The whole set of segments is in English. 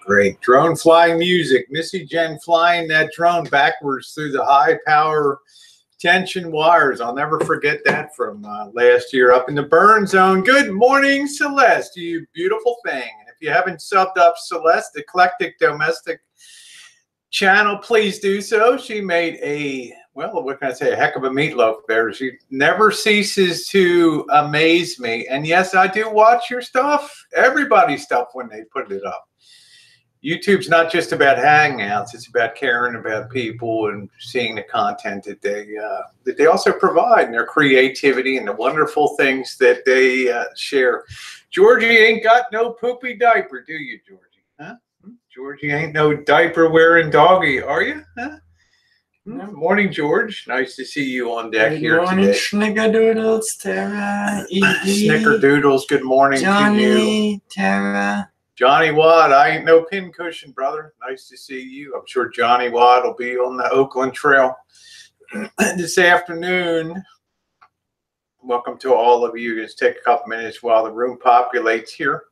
Great. Drone flying music. Missy Jenn flying that drone backwards through the high power tension wires. I'll never forget that from last year up in the burn zone. Good morning, Celeste, you beautiful thing. And if you haven't subbed up Celeste, Eclectic Domestic channel, please do so. She made a, well, what can I say, a heck of a meatloaf there. She never ceases to amaze me. And yes, I do watch your stuff, everybody's stuff when they put it up. YouTube's not just about hangouts; it's about caring about people and seeing the content that they also provide, and their creativity and the wonderful things that they share. Georgie ain't got no poopy diaper, do you, Georgie? Huh? Georgie ain't no diaper wearing doggy, are you? Huh? No. Morning, George. Nice to see you on deck here today. Good morning, today. Snickerdoodles, Tara, Edie, Snickerdoodles. Good morning Johnny, to you, Tara. Johnny Watt, I ain't no pincushion, brother. Nice to see you. I'm sure Johnny Watt will be on the Oakland Trail this afternoon. Welcome to all of you. Just take a couple minutes while the room populates here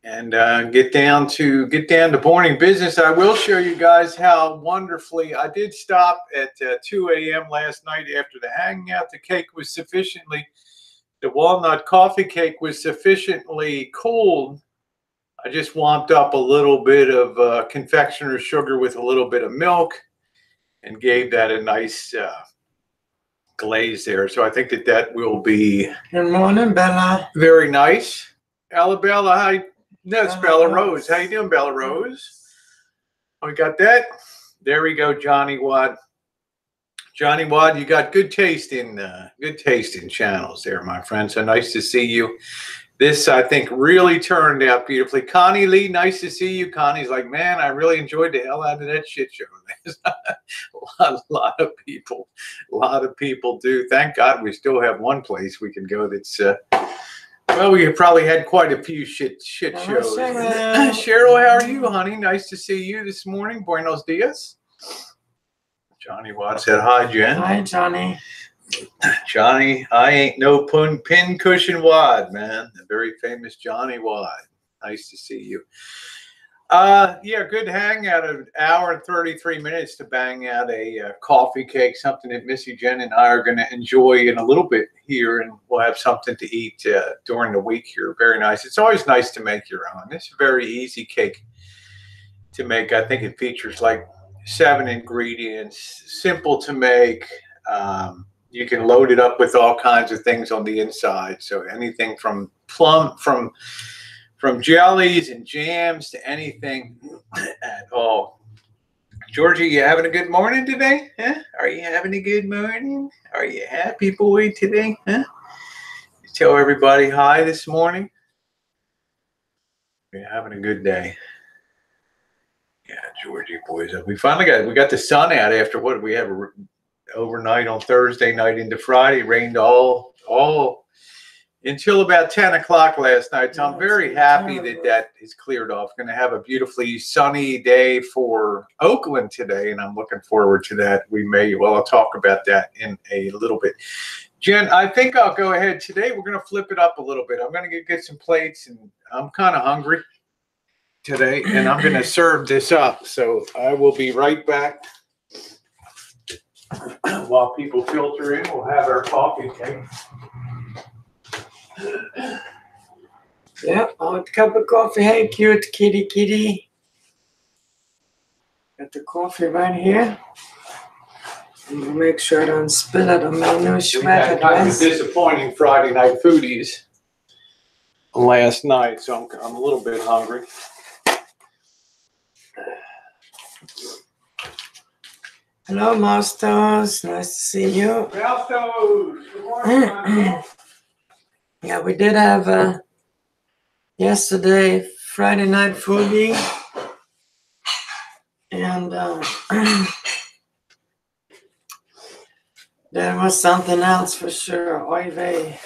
and get down to morning business. I will show you guys how wonderfully I did stop at 2 a.m. last night after the hangout. The cake was sufficiently, the walnut coffee cake was sufficiently cooled. I just warmed up a little bit of confectioner's sugar with a little bit of milk and gave that a nice glaze there. So I think that will be Good morning, Bella. very nice. Bella, hi. That's Bella Bella Rose. How you doing, Bella Rose? Oh, we got that. There we go, Johnny Watt. Johnny Watt, you got good taste in channels there, my friend. So nice to see you. This, I think, really turned out beautifully. Connie Lee, nice to see you. Connie's like, man, I really enjoyed the hell out of that shit show. a lot of people do. Thank God we still have one place we can go that's, well, we probably had quite a few shit shows. Cheryl, how are you, honey? Nice to see you this morning. Buenos dias. Johnny Watt said, hi, Jen. Hi, Johnny. Johnny, I ain't no pin cushion wad, man. The very famous Johnny Wad. Nice to see you. Yeah, good hangout. An hour and 33 minutes to bang out a coffee cake, something that Missy Jenn and I are going to enjoy in a little bit here, and we'll have something to eat during the week here. Very nice. It's always nice to make your own. It's a very easy cake to make. I think it features like 7 ingredients, simple to make. You can load it up with all kinds of things on the inside. So anything from from jellies and jams to anything at all. Georgie, you having a good morning today? Huh? Are you having a good morning? Are you happy boy today? Huh? You tell everybody hi this morning. You're having a good day. Yeah, Georgie boys. We got the sun out after what we have overnight on Thursday night into Friday. Rained all until about 10 o'clock last night. So I'm very happy that is cleared off. Going to have a beautifully sunny day for Oakland today, and I'm looking forward to that. I'll talk about that in a little bit. Jen, I think I'll go ahead today. We're going to flip it up a little bit. I'm going to get some plates, and I'm kind of hungry today, and I'm going to serve this up. So I will be right back. While people filter in, we'll have our coffee cake. Yeah, a cup of coffee. Hey, cute kitty. Got the coffee right here. And make sure I don't spill it on my new sweater We had kind of dress. disappointing Friday night foodies last night, so I'm a little bit hungry. Hello, Mostos. Nice to see you. Malstos, good morning. Yeah, we did have yesterday Friday night foodie, and there was something else for sure. Oy vey.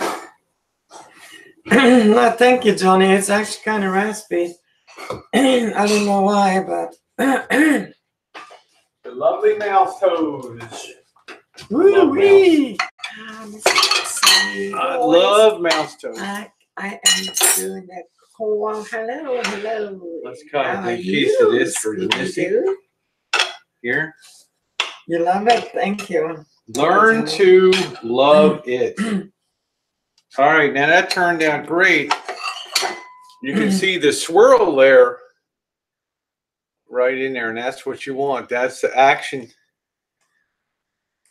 No, thank you, Johnny. It's actually kind of raspy. I don't know why, but The lovely Malstos. woo-wee. I love Malstos. I am doing that. Oh, hello. Let's cut How a are big piece of you, this for you, Missy. Scooby-Doo? Here. You love it? Thank you. Learn to love it. All right, now that turned out great. You can see the swirl there right in there, and that's what you want. That's the action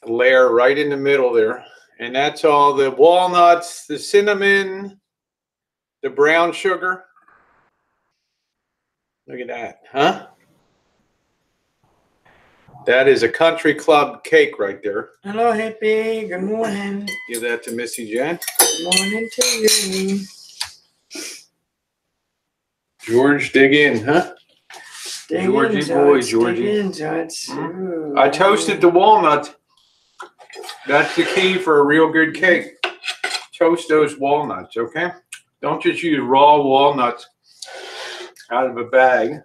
layer right in the middle there. And that's all the walnuts, the cinnamon, the brown sugar. Look at that, huh? That is a country club cake right there. Hello, hippie. Good morning. Give that to Missy Jenn. Good morning to you. George, dig in, huh? Dig Georgie in, boy, George. Georgie. Dig in, George. Ooh. I toasted the walnuts. That's the key for a real good cake. Toast those walnuts, okay? Don't just use raw walnuts out of a bag.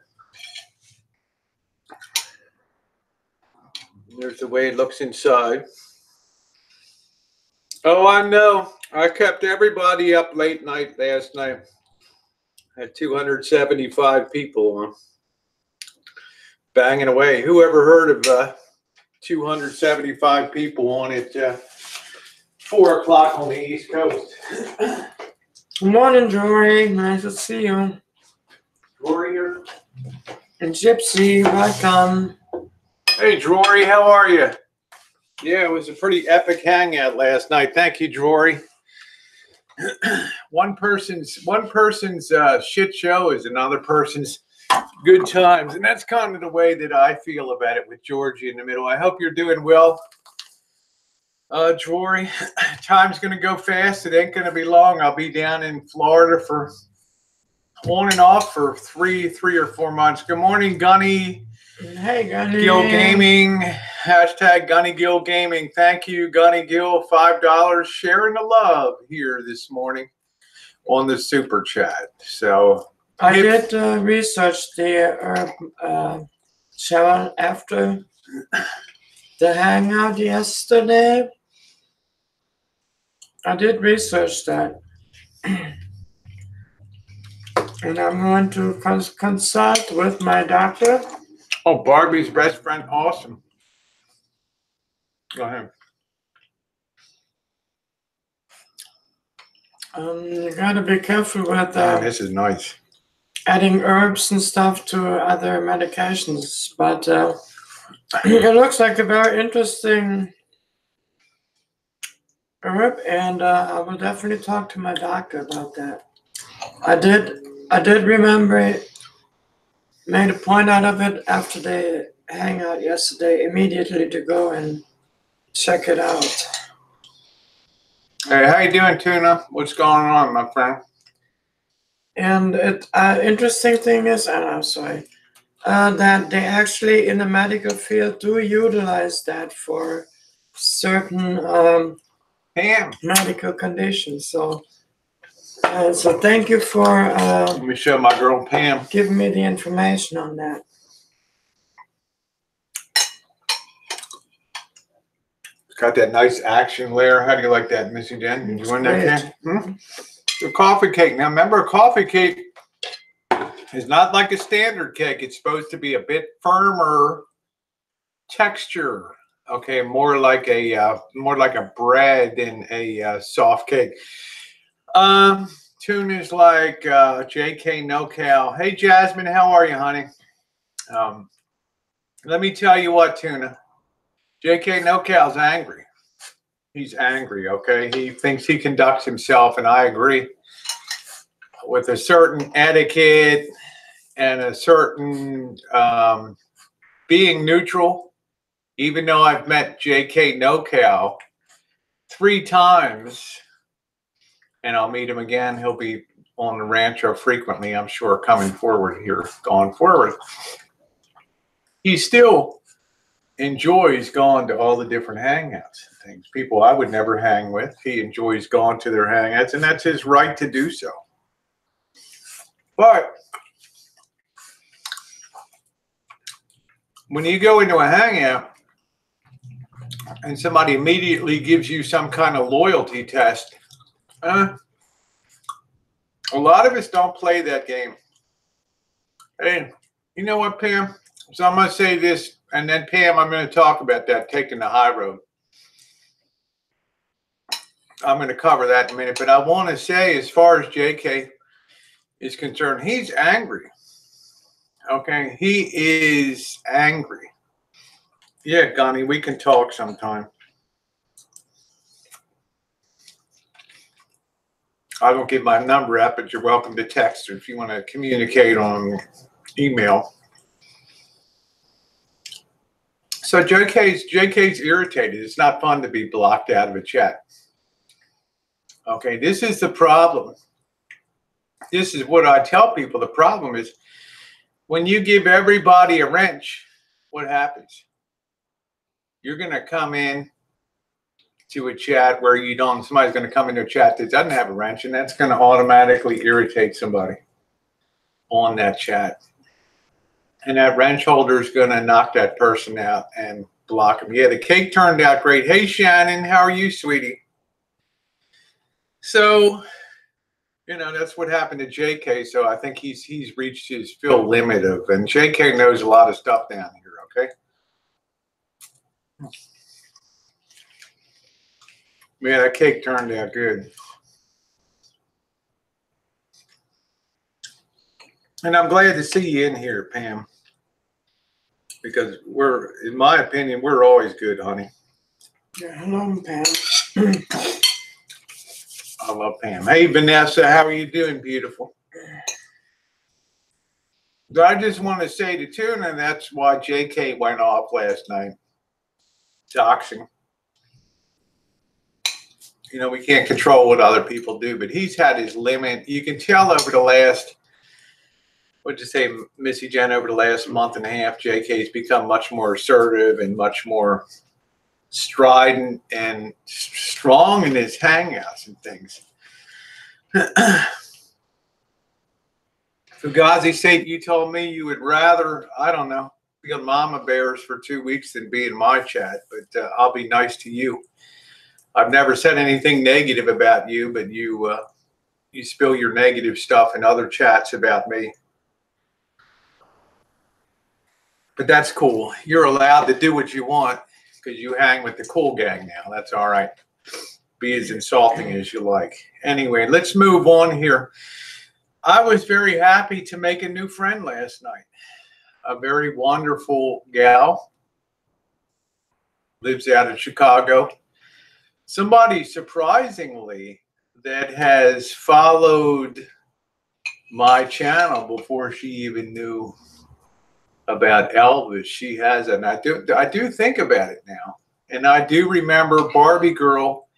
There's the way it looks inside. Oh, I know. I kept everybody up late night last night. Had 275 people on. Banging away. Who ever heard of 275 people on at 4 o'clock on the East Coast? Good morning, Jory. Nice to see you. Rory here. And Gypsy, welcome. Hey, Drory, how are you? Yeah, it was a pretty epic hangout last night. Thank you, Drory. One person's shit show is another person's good times, and that's kind of the way that I feel about it with Georgie in the middle. I hope you're doing well, Drory. Time's gonna go fast. It ain't gonna be long. I'll be down in Florida for on and off for three or 4 months. Good morning, Gunny. Hey, Gunny. Gill Gaming, hashtag Gunny Gill Gaming. Thank you, Gunny Gill, $5. Sharing the love here this morning on the super chat. So I did research the shower after the hangout yesterday. I did research that. And I'm going to consult with my doctor. oh, Barbie's best friend, awesome. Go ahead. You gotta be careful with This is nice. adding herbs and stuff to other medications, but it looks like a very interesting herb, and I will definitely talk to my doctor about that. I did remember, made a point out of it after the Hangout yesterday immediately to go and check it out. Hey, how you doing, Tuna? What's going on, my friend? And it interesting thing is, and I'm sorry, that they actually in the medical field do utilize that for certain medical conditions. So thank you for Let me show my girl Pam. giving me the information on that. It's got that nice action layer. How do you like that, Missy Jenn? Did you win that cake? The coffee cake. Now, remember, a coffee cake is not like a standard cake. It's supposed to be a bit firmer texture. Okay, more like a bread than a soft cake. Tuna's like JK NoCal. Hey, Jasmine, how are you, honey? Let me tell you what, Tuna. JK NoCal's angry. He's angry, okay? He thinks he conducts himself, and I agree, with a certain etiquette and a certain being neutral. Even though I've met JK NoCal 3 times, and I'll meet him again. He'll be on the Rancho frequently, I'm sure, coming forward here, going forward. He still enjoys going to all the different hangouts and things. People I would never hang with. He enjoys going to their hangouts, and that's his right to do so. But when you go into a hangout and somebody immediately gives you some kind of loyalty test, a lot of us don't play that game. Hey, you know what, Pam? So I'm going to say this, and then, Pam, I'm going to talk about that, taking the high road. I'm going to cover that in a minute, but I want to say, as far as JK is concerned, he's angry. Okay, he is angry. Yeah, Gunny, we can talk sometime. I don't give my number out, but you're welcome to text if you want to communicate on email. So JK's irritated. It's not fun to be blocked out of a chat. Okay, this is the problem. This is what I tell people. The problem is when you give everybody a wrench, what happens? You're going to come in to a chat where you don't, somebody's going to come into a chat that doesn't have a wrench, and that's going to automatically irritate somebody on that chat. And that wrench holder is going to knock that person out and block them. Yeah, the cake turned out great. Hey, Shannon, how are you, sweetie? So, you know, that's what happened to JK. So I think he's reached his fill limit of, and JK knows a lot of stuff down here, okay? Yeah, that cake turned out good. And I'm glad to see you in here, Pam. Because we're, in my opinion, we're always good, honey. Yeah, hello, Pam. I love Pam. Hey, Vanessa, how are you doing, beautiful? But I just want to say to Tuna, that's why JK went off last night. Doxing. You know, we can't control what other people do, but he's had his limit. You can tell over the last, what'd you say, Missy Jenn, over the last month and a half, JK's become much more assertive and much more strident and strong in his hangouts and things. Fugazi said, you told me you would rather, I don't know, be on Mama Bears for 2 weeks than be in my chat, but I'll be nice to you. I've never said anything negative about you, but you spill your negative stuff in other chats about me. But that's cool. You're allowed to do what you want because you hang with the cool gang now. That's all right. Be as insulting as you like. Anyway, let's move on here. I was very happy to make a new friend last night. A very wonderful gal. Lives out of Chicago. Somebody, surprisingly, that has followed my channel before she even knew about Elvis. She has, and I do think about it now. And I do remember Barbie Girl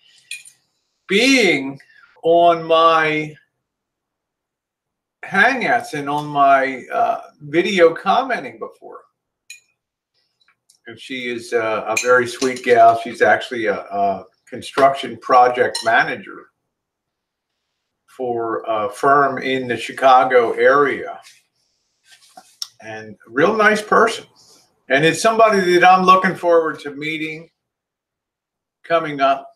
being on my Hangouts and on my video commenting before. And she is a very sweet gal. She's actually a construction project manager for a firm in the Chicago area. And a real nice person. And it's somebody that I'm looking forward to meeting coming up.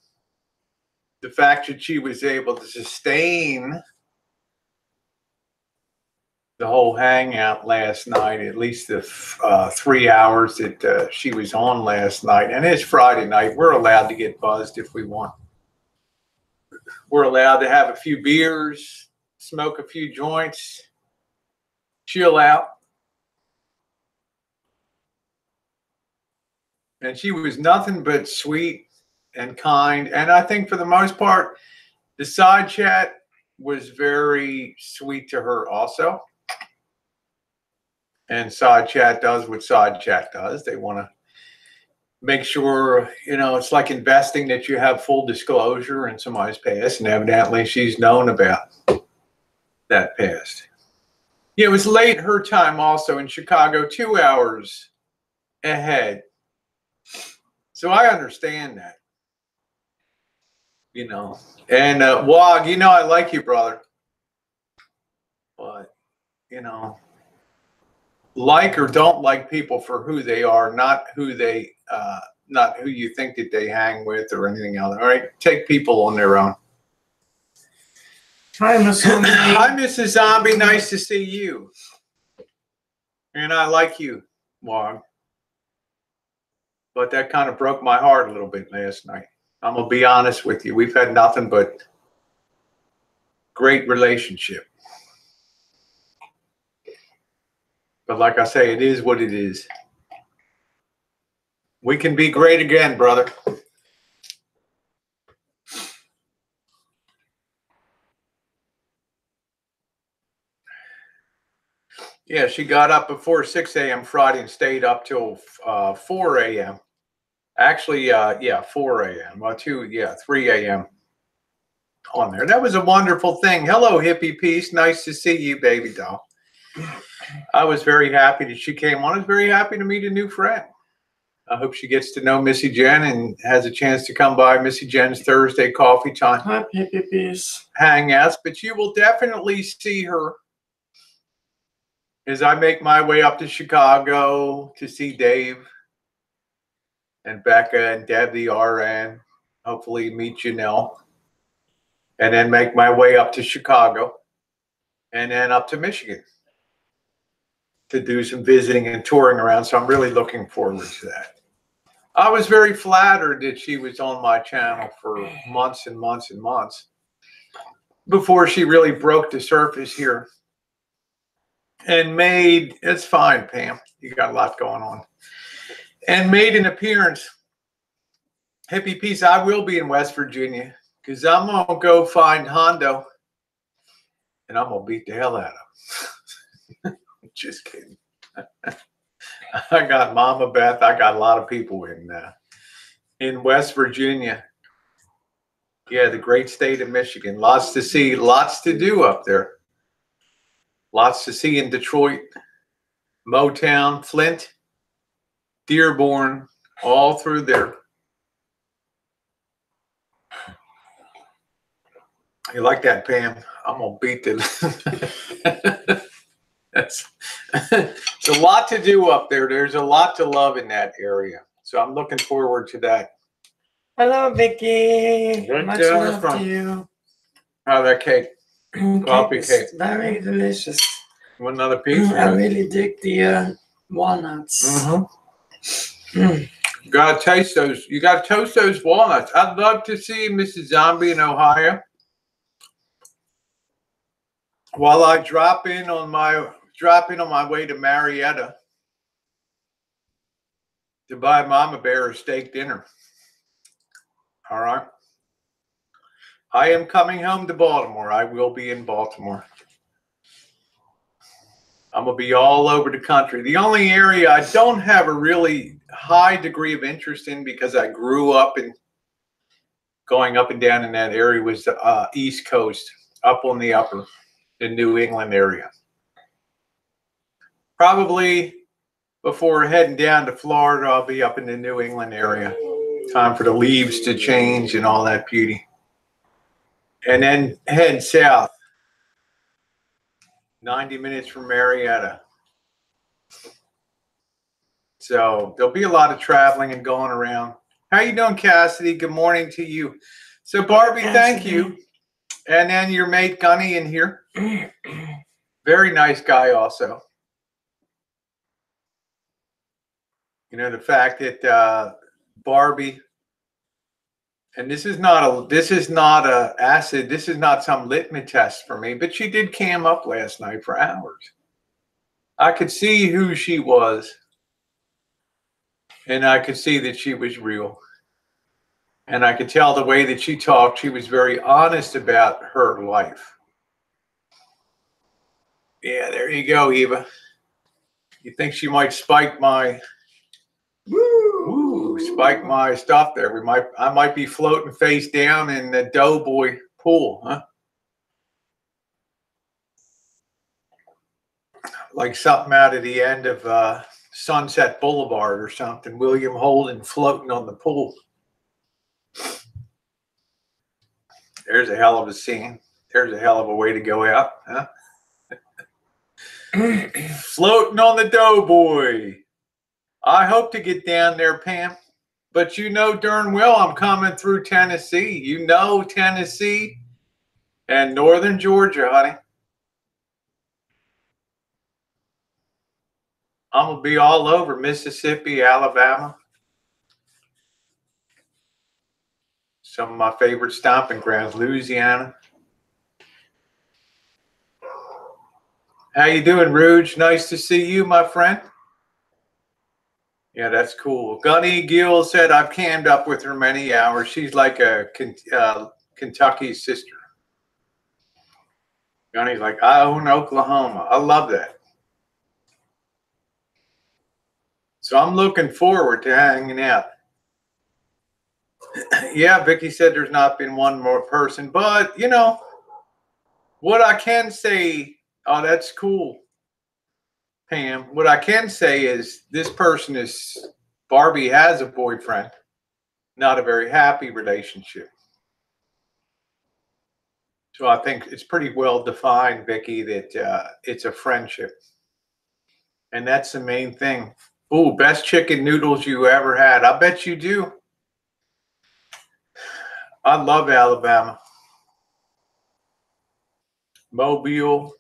The fact that she was able to sustain the whole hangout last night, at least the 3 hours that she was on last night. And it's Friday night. We're allowed to get buzzed if we want. We're allowed to have a few beers, smoke a few joints, chill out. And she was nothing but sweet and kind. And I think for the most part, the side chat was very sweet to her also. And side chat does what side chat does. They want to make sure, you know, it's like investing, that you have full disclosure in somebody's past. And evidently she's known about that past. Yeah, it was late her time also in Chicago, 2 hours ahead. So I understand that, you know. And Wog, you know, I like you, brother. But, you know, like or don't like people for who they are, not who they, not who you think that they hang with or anything else. All right, take people on their own. Hi, Miss Zombie. Hi, Mrs. Zombie. Nice to see you. And I like you, Wog. But that kind of broke my heart a little bit last night. I'm going to be honest with you. We've had nothing but great relationship. But like I say, it is what it is. We can be great again, brother. Yeah, she got up before 6 a.m. Friday and stayed up till 4 a.m. Actually, yeah, 4 a.m. Well, 3 a.m. on there. That was a wonderful thing. Hello, hippie piece. Nice to see you, baby doll. I was very happy that she came on. I was very happy to meet a new friend. I hope she gets to know Missy Jenn and has a chance to come by Missy Jenn's Thursday coffee time. Hi, hippie piece. Hangouts, but you will definitely see her as I make my way up to Chicago to see Dave and Becca and Deb the RN. Hopefully meet Janelle. And then make my way up to Chicago and then up to Michigan to do some visiting and touring around. So I'm really looking forward to that. I was very flattered that she was on my channel for months and months and months before she really broke the surface here and made, it's fine, Pam, you got a lot going on, and made an appearance. Hippie Peace, I will be in West Virginia because I'm going to go find Hondo and I'm going to beat the hell out of him. Just kidding. I got Mama Beth. I got a lot of people in West Virginia. Yeah, the great state of Michigan. Lots to see, lots to do up there. Lots to see in Detroit, Motown, Flint, Dearborn, all through there. You like that, Pam? I'm going to beat the... It's a lot to do up there. There's a lot to love in that area. So I'm looking forward to that. Hello, Vicky. Right Much down love front. to you. How that cake? Coffee cake. Very delicious. Want another piece? I really dig the walnuts. You gotta taste those. You gotta toast those walnuts. I'd love to see Mrs. Zombie in Ohio. While I drop in on my way to Marietta to buy Mama Bear a steak dinner. All right. I am coming home to Baltimore. I will be in Baltimore. I'm going to be all over the country. The only area I don't have a really high degree of interest in because I grew up in going up and down in that area was the East Coast, up on the New England area. Probably before heading down to Florida, I'll be up in the New England area. Time for the leaves to change and all that beauty. And then head south. 90 minutes from Marietta. So there'll be a lot of traveling and going around. How you doing, Cassidy? Good morning to you. So Barbie, thank you. And then your mate Gunny in here. Very nice guy also. You know, the fact that Barbie, and this is not a acid, this is not some litmus test for me, but she did cam up last night for hours. I could see who she was. And I could see that she was real. And I could tell the way that she talked, she was very honest about her life. Yeah, there you go, Eva. You think she might spike my spike my stuff there? I might be floating face down in the Doughboy pool, huh? Like something out of the end of Sunset Boulevard or something. William Holden floating on the pool. There's a hell of a scene. There's a hell of a way to go out, huh? Floating on the Doughboy. I hope to get down there, Pam. But you know darn well I'm coming through Tennessee. You know Tennessee and northern Georgia, honey. I'm going to be all over Mississippi, Alabama. Some of my favorite stomping grounds, Louisiana. How you doing, Rouge? Nice to see you, my friend. Yeah, that's cool. Gunny Gill said I've cammed up with her many hours. She's like a Kentucky sister. Gunny's like, I own Oklahoma. I love that. So I'm looking forward to hanging out. Yeah, Vicky said there's not been one more person, but you know what I can say. Oh, that's cool, Pam. What I can say is this person is Barbie has a boyfriend, not a very happy relationship. So I think it's pretty well defined, Vicky, that it's a friendship, and that's the main thing. Ooh, best chicken noodles you ever had. I bet you do. I love Alabama. Mobile,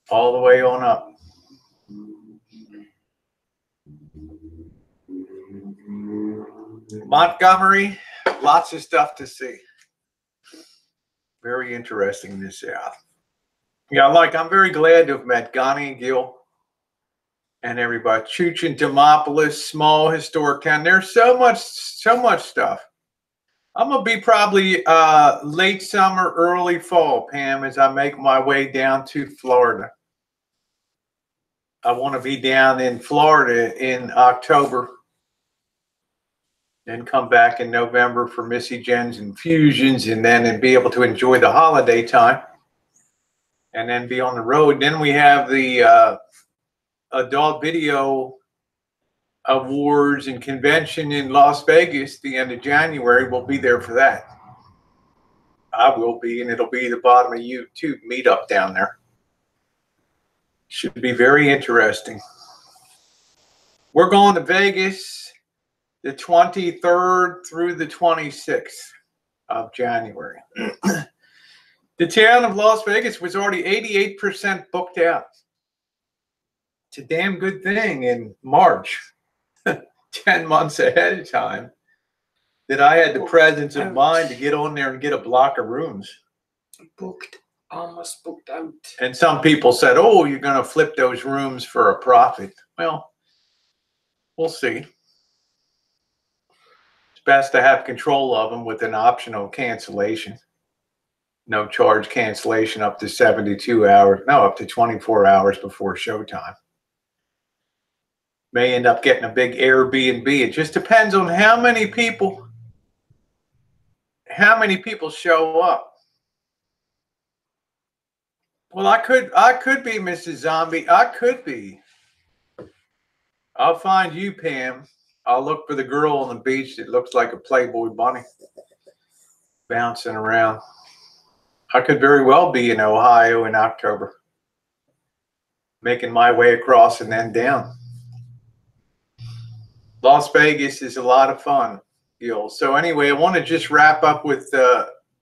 all the way on up. Montgomery, lots of stuff to see. Very interesting in the South. Yeah, I'm very glad to have met Gunny, Gill, and everybody. Chooch and Demopolis, small historic town. There's so much stuff. I'm going to be probably late summer, early fall, Pam, as I make my way down to Florida. I want to be down in Florida in October. Then come back in November for Missy Jenn's infusions, and then be able to enjoy the holiday time. And then be on the road. Then we have the Adult Video Awards and Convention in Las Vegas the end of January. We'll be there for that. I will be, and it'll be the bottom of YouTube meetup down there. Should be very interesting. We're going to Vegas the 23rd through the 26th of January. The town of Las Vegas was already 88% booked out. It's a damn good thing in March, 10 months ahead of time, that I had the presence of mind to get on there and get a block of rooms. Almost booked out. And some people said, oh, you're going to flip those rooms for a profit. Well, we'll see. It's best to have control of them with an optional cancellation. No charge cancellation up to 72 hours. No, up to 24 hours before showtime. May end up getting a big Airbnb. It just depends on how many people show up. Well, I could be Mrs. Zombie. I could be. I'll find you, Pam. I'll look for the girl on the beach that looks like a Playboy bunny bouncing around. I could very well be in Ohio in October, making my way across and then down. Las Vegas is a lot of fun. So anyway, I want to just wrap up with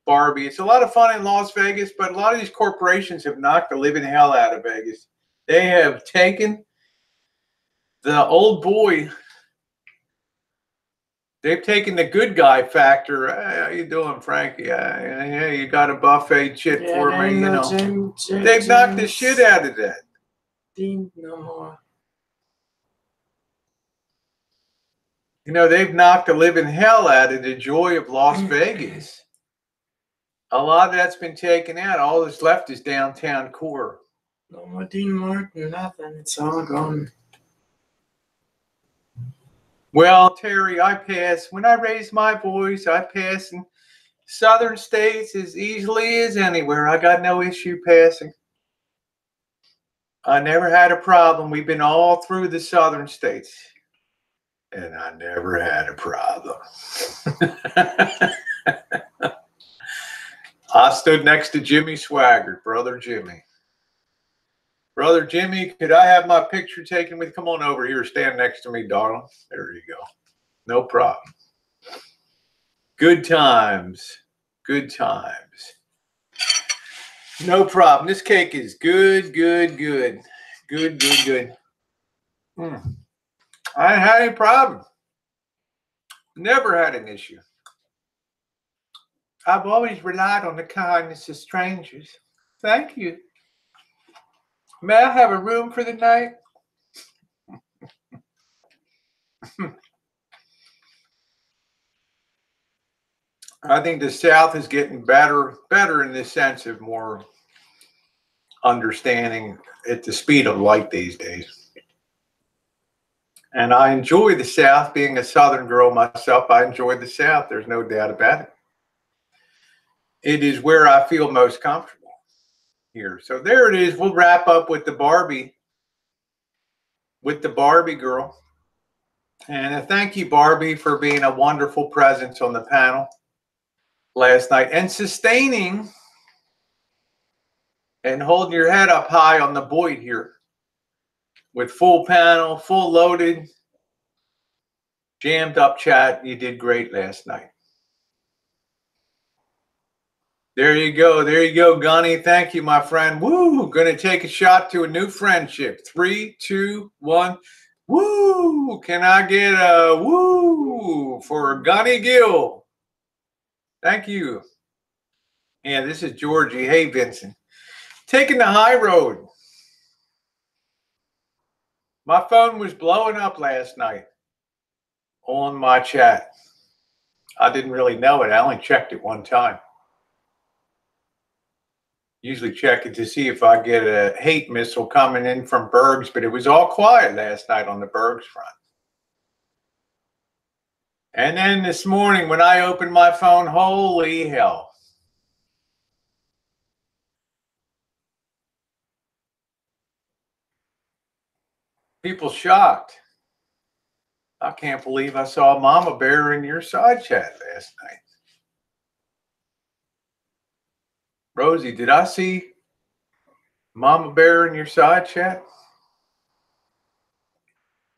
Barbie. It's a lot of fun in Las Vegas, but a lot of these corporations have knocked the living hell out of Vegas. They have taken the old boy. They've taken the good guy factor. Hey, how you doing, Frankie? Yeah, you got a buffet shit for me, They've knocked the shit out of that. No more. They've knocked the living hell out of the joy of Las Vegas. A lot of that's been taken out. All that's left is downtown core. No more Dean Martin, nothing. It's all gone. Well, Terry, I pass. When I raise my voice, I pass in southern states as easily as anywhere. I got no issue passing. I never had a problem. We've been all through the southern states. And I never had a problem. I stood next to Jimmy Swaggart, Brother Jimmy. Brother Jimmy, could I have my picture taken with? Come on over here. Stand next to me, darling. There you go. No problem. Good times. Good times. No problem. This cake is good, good, good. Good, good, good. I ain't had any problem. Never had an issue. I've always relied on the kindness of strangers. Thank you. May I have a room for the night? I think the South is getting better in the sense of more understanding at the speed of light these days. And I enjoy the South. Being a Southern girl myself, I enjoy the South. There's no doubt about it. It is where I feel most comfortable here. So there it is. We'll wrap up with the Barbie girl. And thank you, Barbie, for being a wonderful presence on the panel last night and sustaining and holding your head up high on the Boyd here with full panel, full loaded, jammed up chat. You did great last night. There you go. There you go, Gunny. Thank you, my friend. Woo! Going to take a shot to a new friendship. 3, 2, 1. Woo! Can I get a woo for Gunny Gill? Thank you. Yeah, this is Georgie. Hey, Vincent. Taking the high road. My phone was blowing up last night on my chat. I didn't really know it. I only checked it one time. Usually check it to see if I get a hate missile coming in from Bergs, but it was all quiet last night on the Bergs front. And then this morning when I opened my phone, holy hell. People shocked. I can't believe I saw Mama Bear in your side chat last night. Rosie, did I see Mama Bear in your side chat?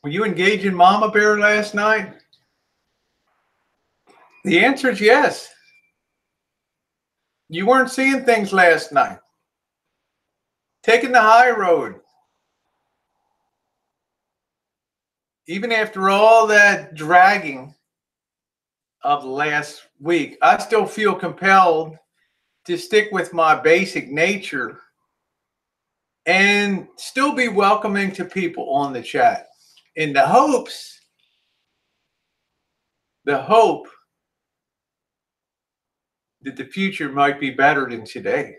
Were you engaging Mama Bear last night? The answer is yes. You weren't seeing things last night. Taking the high road. Even after all that dragging of last week, I still feel compelled to stick with my basic nature and still be welcoming to people on the chat in the hope that the future might be better than today.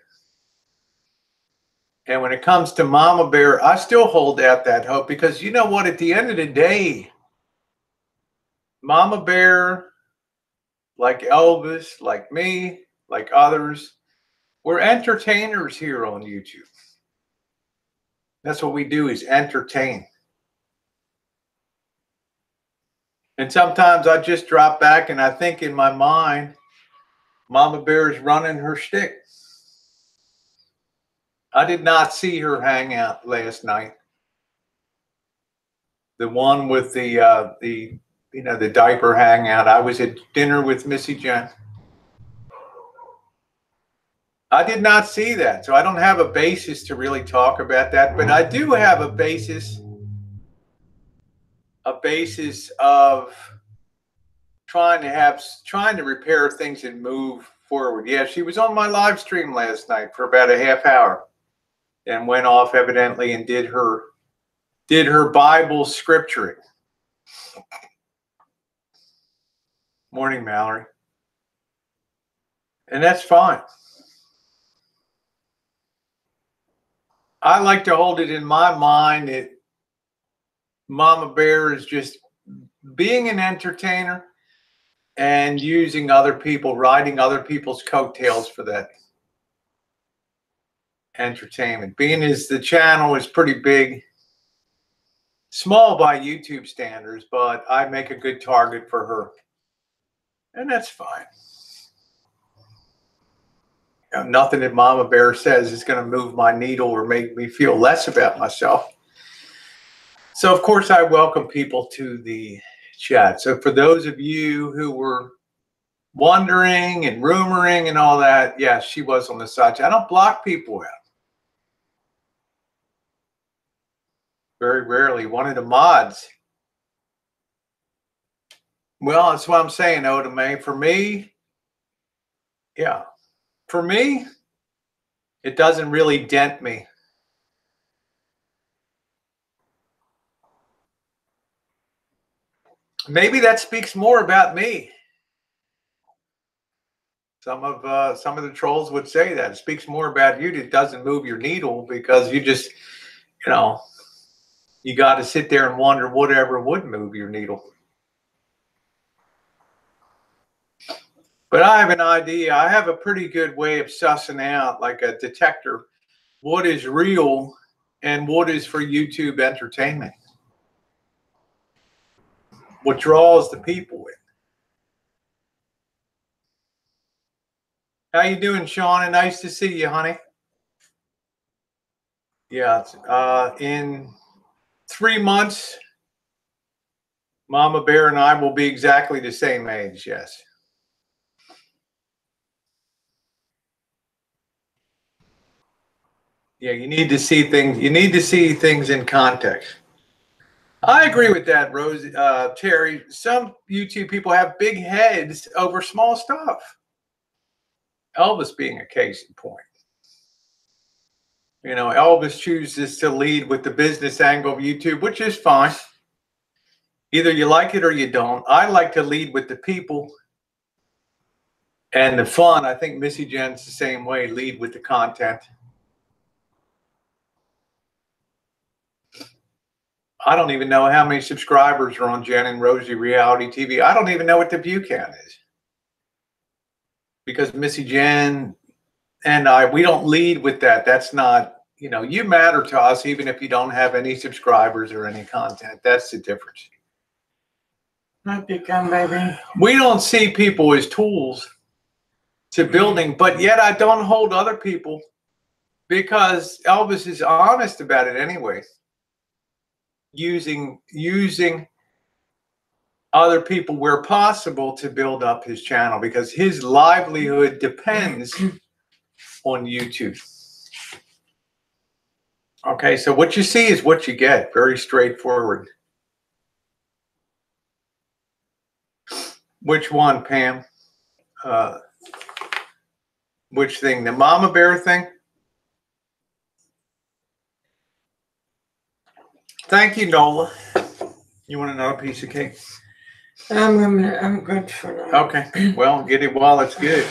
And when it comes to Mama Bear, I still hold out that hope, because you know what? At the end of the day, Mama Bear, like Elvis, like me, like others, we're entertainers here on YouTube. That's what we do, is entertain. And sometimes I just drop back and I think in my mind, Mama Bear is running her shtick. I did not see her hang out last night. The one with the diaper hangout. I was at dinner with Missy Jenn. I did not see that, so I don't have a basis to really talk about that. But I do have a basis of trying to repair things and move forward. Yeah, she was on my live stream last night for about a half hour, and went off evidently and did her Bible scripturing. Morning, Mallory. And that's fine. I like to hold it in my mind that Mama Bear is just being an entertainer and using other people, riding other people's coattails for that entertainment. Being as the channel is pretty big, small by YouTube standards, but I make a good target for her. And that's fine. You know, nothing that Mama Bear says is going to move my needle or make me feel less about myself. So, of course, I welcome people to the chat. So for those of you who were wondering and rumoring and all that, yes, she was on the side chat. I don't block people out. Very rarely. One of the mods. Well, that's what I'm saying, Oda May. For me, yeah. For me, it doesn't really dent me. Maybe that speaks more about me. Some of the trolls would say that it speaks more about you. That doesn't move your needle, because you just, you got to sit there and wonder whatever would move your needle. But I have an idea. I have a pretty good way of sussing out, like a detector, what is real and what is for YouTube entertainment. What draws the people in. How you doing, Shauna? Nice to see you, honey. Yeah, in 3 months, Mama Bear and I will be exactly the same age, yes. Yeah, you need to see things. You need to see things in context. I agree with that, Rosie, Terry. Some YouTube people have big heads over small stuff. Elvis being a case in point. Elvis chooses to lead with the business angle of YouTube, which is fine. Either you like it or you don't. I like to lead with the people and the fun. I think Missy Jenn's the same way. Lead with the content. I don't even know how many subscribers are on Jen and Rosie Reality TV. I don't even know what the view count is. Because Missy Jenn and I, we don't lead with that. That's not, you matter to us even if you don't have any subscribers or any content. That's the difference. Might become, baby. We don't see people as tools to building, but yet I don't hold other people, because Elvis is honest about it anyway. Using other people where possible to build up his channel, because his livelihood depends on YouTube. Okay, so what you see is what you get. Very straightforward. Which one, Pam? Which thing? The Mama Bear thing? Thank you, Nola. You want another piece of cake? I'm good for now. Okay. Well, get it while it's good.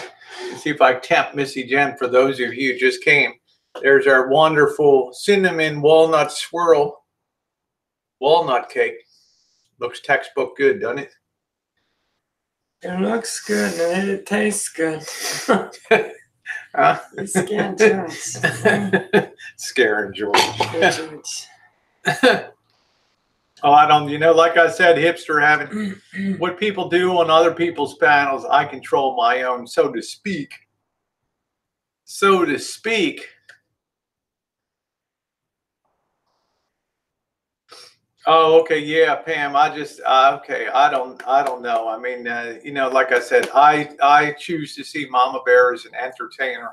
see if I tempt Missy Jenn for those of you who just came. There's our wonderful cinnamon walnut swirl walnut cake. Looks textbook good, doesn't it? It looks good and it tastes good. You scared George. Scaring George. Oh, I don't, like I said, hipster having what people do on other people's panels, I control my own, so to speak. So to speak. Oh, okay, yeah, Pam. I just okay. I don't know. I mean, like I said, I choose to see Mama Bear as an entertainer.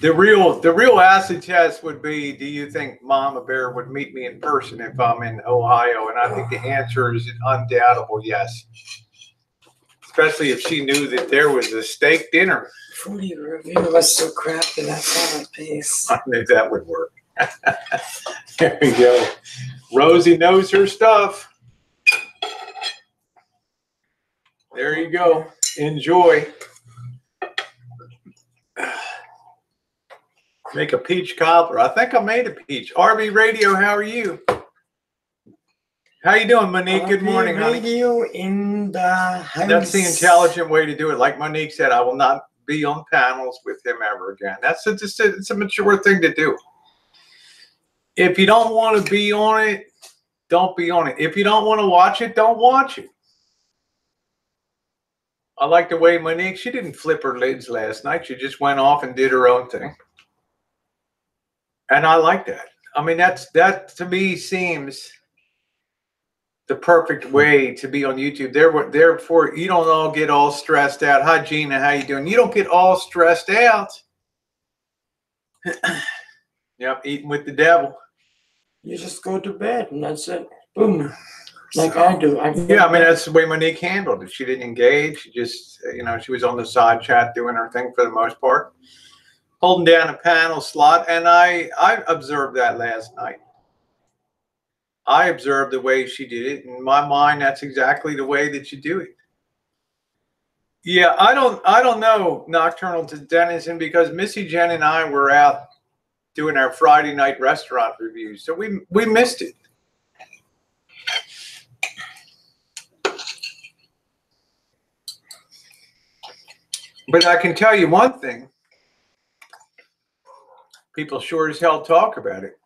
The real acid test would be: do you think Mama Bear would meet me in person if I'm in Ohio? And I think the answer is an undoubtable yes. Especially if she knew that there was a steak dinner. Foodie review was so crappy. That's on a piece. I knew that would work. There we go. Rosie knows her stuff. There you go. Enjoy. Make a peach cobbler. I think I made a peach. RB Radio, how are you? How you doing, Monique? Good morning, honey. Radio in the house. That's the intelligent way to do it. Like Monique said, I will not be on panels with him ever again. It's a mature thing to do. If you don't want to be on it, don't be on it. If you don't want to watch it, don't watch it. I like the way Monique, she didn't flip her lids last night. She just went off and did her own thing. And I like that. I mean, that to me seems the perfect way to be on YouTube. Therefore, you don't all get all stressed out. Hi, Gina. How you doing? You don't get all stressed out. Yep, eating with the devil. You just go to bed and that's it. Boom. Like I do. Yeah, I mean, that's the way Monique handled it. She didn't engage. She just, she was on the side chat doing her thing for the most part. Holding down a panel slot. And I observed that last night. I observed the way she did it. In my mind, that's exactly the way that you do it. Yeah, I don't know Nocturnal Denizen because Missy Jenn and I were out doing our Friday night restaurant reviews. So we missed it. But I can tell you one thing. People sure as hell talk about it.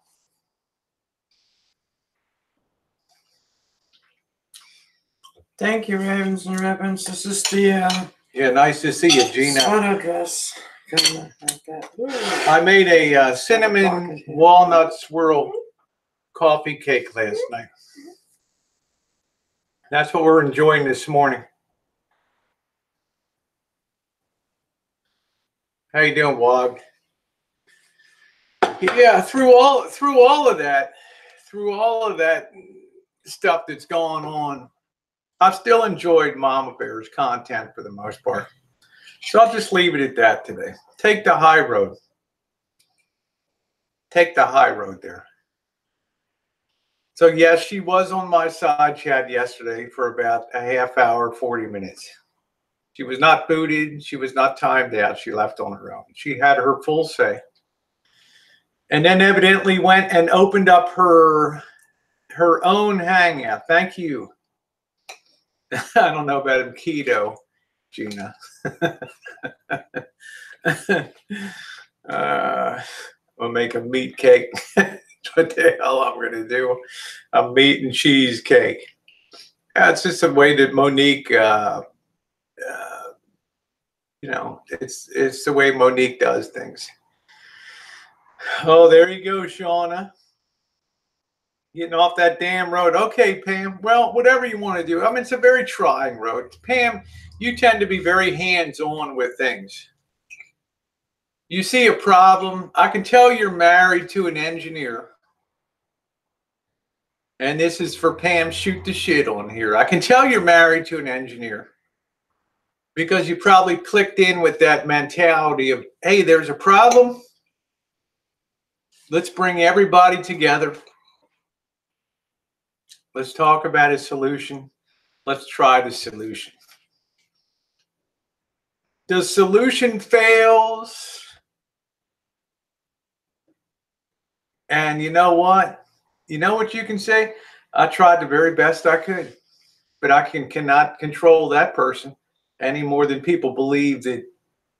Thank you, Ravens and Ravens. This is the yeah, nice to see you, Gina. sweater dress. Like that. I made a cinnamon walnut swirl coffee cake last night. That's what we're enjoying this morning. How you doing, Wog? Yeah, through all of that stuff that's going on, I've still enjoyed Mama Bear's content for the most part. So I'll just leave it at that today. Take the high road. Take the high road there. So yes, she was on my side chat yesterday for about a half hour, 40 minutes. She was not booted. She was not timed out. She left on her own. She had her full say. And then evidently went and opened up her own hangout. Thank you. I don't know about him, keto, Gina. We'll make a meat cake. What the hell I'm going to do? A meat and cheese cake. It's just a way that Monique, it's the way Monique does things. Oh, there you go, Shauna. Getting off that damn road. Okay, Pam. Well, whatever you want to do. I mean, it's a very trying road. Pam, you tend to be very hands-on with things. You see a problem. I can tell you're married to an engineer. And this is for Pam, shoot the shit on here. I can tell you're married to an engineer. Because you probably clicked in with that mentality of, hey, there's a problem. Let's bring everybody together. Let's talk about a solution. Let's try the solution. The solution fails. And you know what? You know what you can say? I tried the very best I could, but I cannot control that person any more than people believe that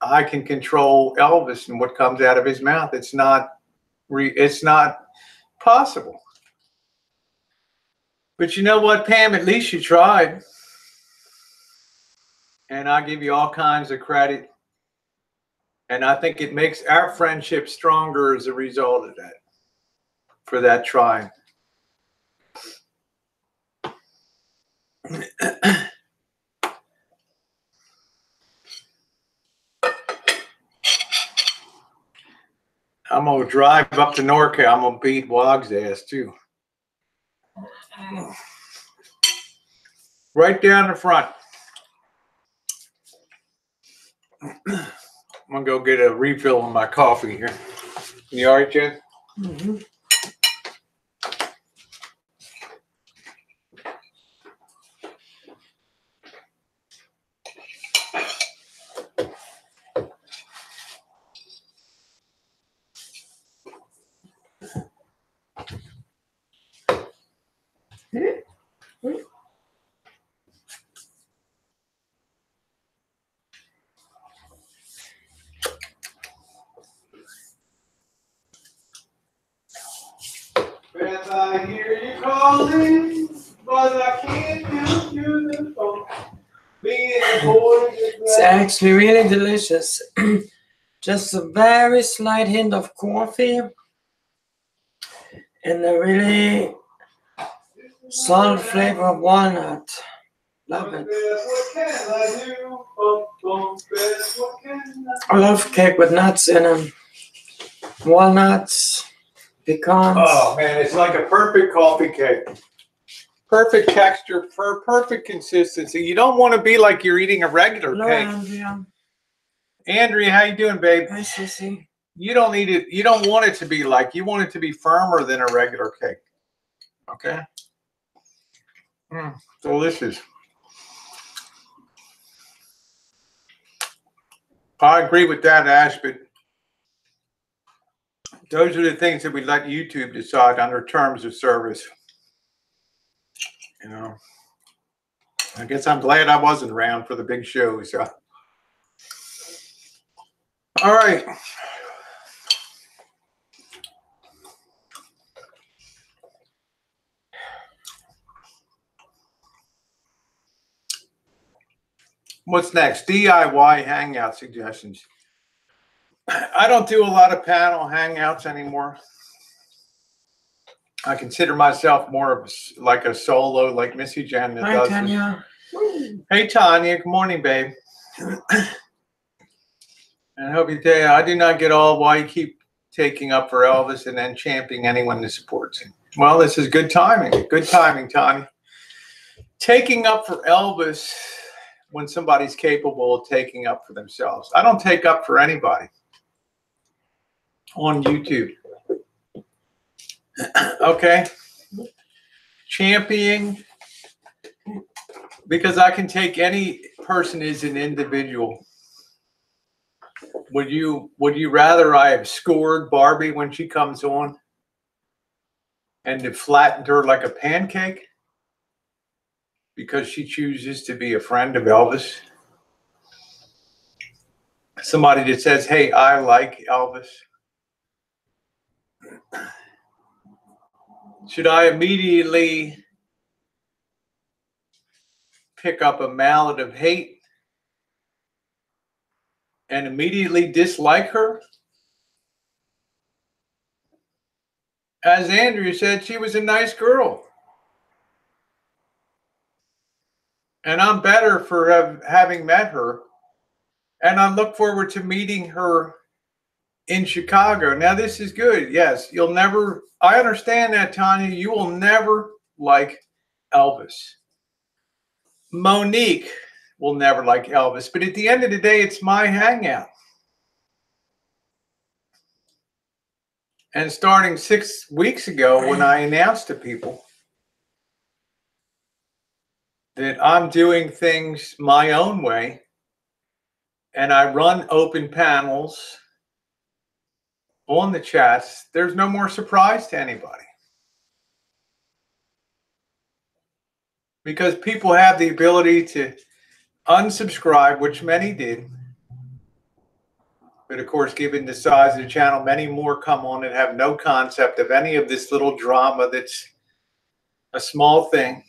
I can control Elvis and what comes out of his mouth. It's not possible. But you know what, Pam? At least you tried. And I give you all kinds of credit. And I think it makes our friendship stronger as a result of that, for that trying. I'm going to drive up to NorCal. I'm going to beat Wog's ass, too. Right down the front. I'm going to go get a refill on my coffee here. You all right, Jen? Mm-hmm. As I hear you calling, but I can't answer the phone. It's actually really delicious. Just a very slight hint of coffee and a really solid flavor of walnut. Love it. I love cake with nuts in them. Walnuts, pecans. Oh man, it's like a perfect coffee cake. Perfect texture, perfect consistency. You don't want to be like you're eating a regular cake. Andrea. Andrea, how you doing, babe? Hi, Sissy. You don't need it. You don't want it to be like. You want it to be firmer than a regular cake. Okay. Delicious. I agree with that, Ash, but those are the things that we let YouTube decide under terms of service. You know, I guess I'm glad I wasn't around for the big shows. So. All right. What's next? DIY hangout suggestions. I don't do a lot of panel hangouts anymore. I consider myself more of like a solo, like Missy Jenn. Hi, Tanya. Hey, Tanya. Good morning, babe. And I hope you tell I do not get all why you keep taking up for Elvis and then championing anyone that supports him. Well, this is good timing. Good timing, Tanya. Taking up for Elvis when somebody's capable of taking up for themselves. I don't take up for anybody on YouTube. Okay. Championing, because I can take any person as an individual. Would you rather I have scored Barbie when she comes on and have flattened her like a pancake because she chooses to be a friend of Elvis? Somebody that says, hey, I like Elvis. Should I immediately pick up a mallet of hate and immediately dislike her? As Andrea said, she was a nice girl. And I'm better for having met her. And I look forward to meeting her in Chicago. Now, this is good. Yes, you'll never, I understand that, Tanya. You will never like Elvis. Monique will never like Elvis. But at the end of the day, it's my hangout. And starting 6 weeks ago, when I announced to people that I'm doing things my own way and I run open panels on the chats, there's no more surprise to anybody. Because people have the ability to unsubscribe, which many did. But of course, given the size of the channel, many more come on and have no concept of any of this little drama that's a small thing.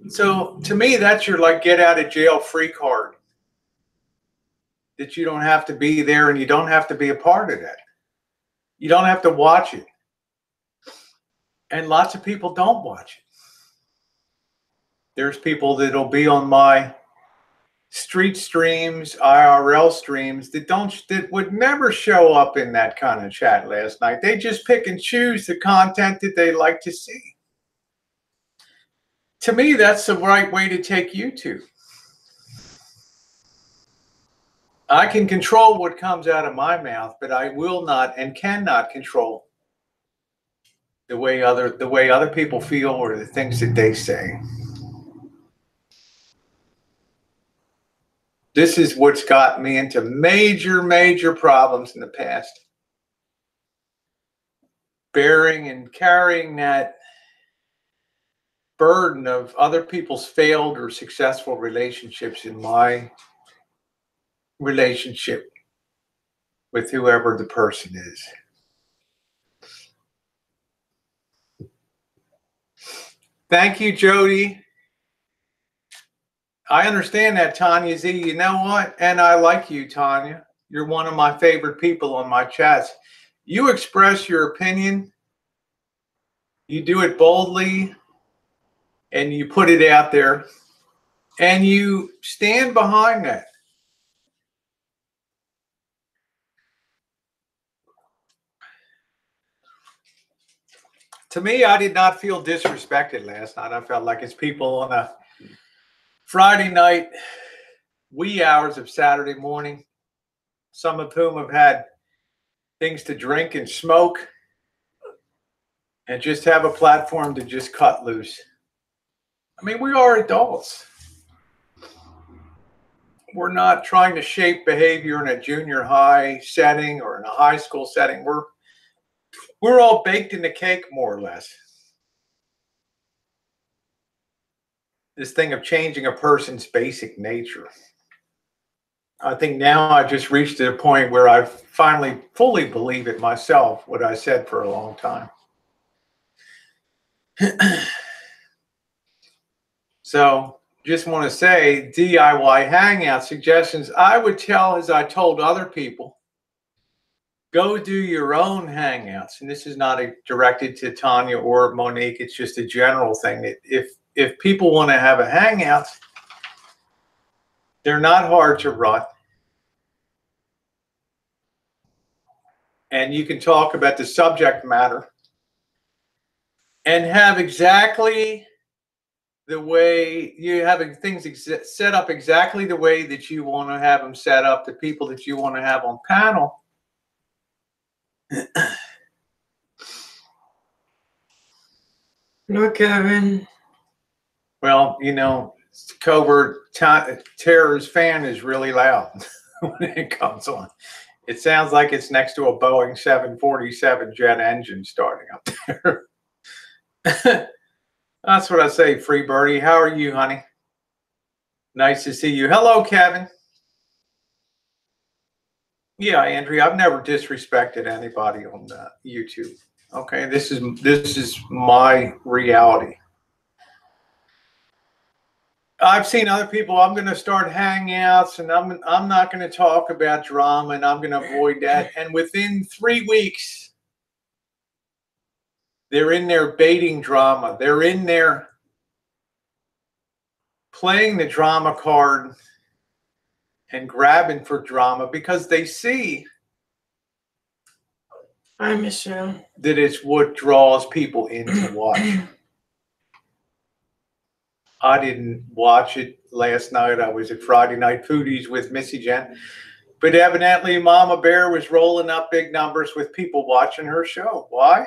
So to me, that's your like get out of jail free card. That you don't have to be there and you don't have to be a part of that. You don't have to watch it. And lots of people don't watch it. There's people that'll be on my street streams, IRL streams that would never show up in that kind of chat last night. They just pick and choose the content that they like to see. To me, that's the right way to take YouTube. I can control what comes out of my mouth, but I will not and cannot control the way other people feel or the things that they say. This is what's got me into major problems in the past. Bearing and carrying that burden of other people's failed or successful relationships in my relationship with whoever the person is. Thank you, Jody. I understand that, Tanya Z. You know what? And I like you, Tanya. You're one of my favorite people on my chats. You express your opinion. You do it boldly. And you put it out there. And you stand behind that. To me, I did not feel disrespected last night. I felt like it's people on a Friday night, wee hours of Saturday morning, some of whom have had things to drink and smoke and just have a platform to just cut loose. I mean, we are adults. We're not trying to shape behavior in a junior high setting or in a high school setting. We're all baked in the cake, more or less. This thing of changing a person's basic nature. I think now I've just reached a point where I finally fully believe it myself, what I said for a long time. So just want to say DIY hangout suggestions. I would tell, as I told other people, go do your own hangouts. And this is not directed to Tanya or Monique. It's just a general thing that if people want to have a hangout, they're not hard to run. And you can talk about the subject matter and have exactly the way you have things set up exactly the way that you want to have them set up, the people that you want to have on panel. No, Kevin. Well, you know, Covert Terror's fan is really loud when it comes on. It sounds like it's next to a Boeing 747 jet engine starting up there. That's what I say, Free Birdie. How are you, honey? Nice to see you. Hello, Kevin. Yeah, Andrea, I've never disrespected anybody on YouTube. Okay, this is my reality. I've seen other people, I'm going to start hangouts and I'm not going to talk about drama and I'm going to avoid that. And within 3 weeks, they're in there baiting drama. They're in there playing the drama card and grabbing for drama because they see Hi, Michelle. that it's what draws people in to watch. I didn't watch it last night. I was at Friday Night Foodies with Missy Jenn. But evidently, Mama Bear was rolling up big numbers with people watching her show. Why?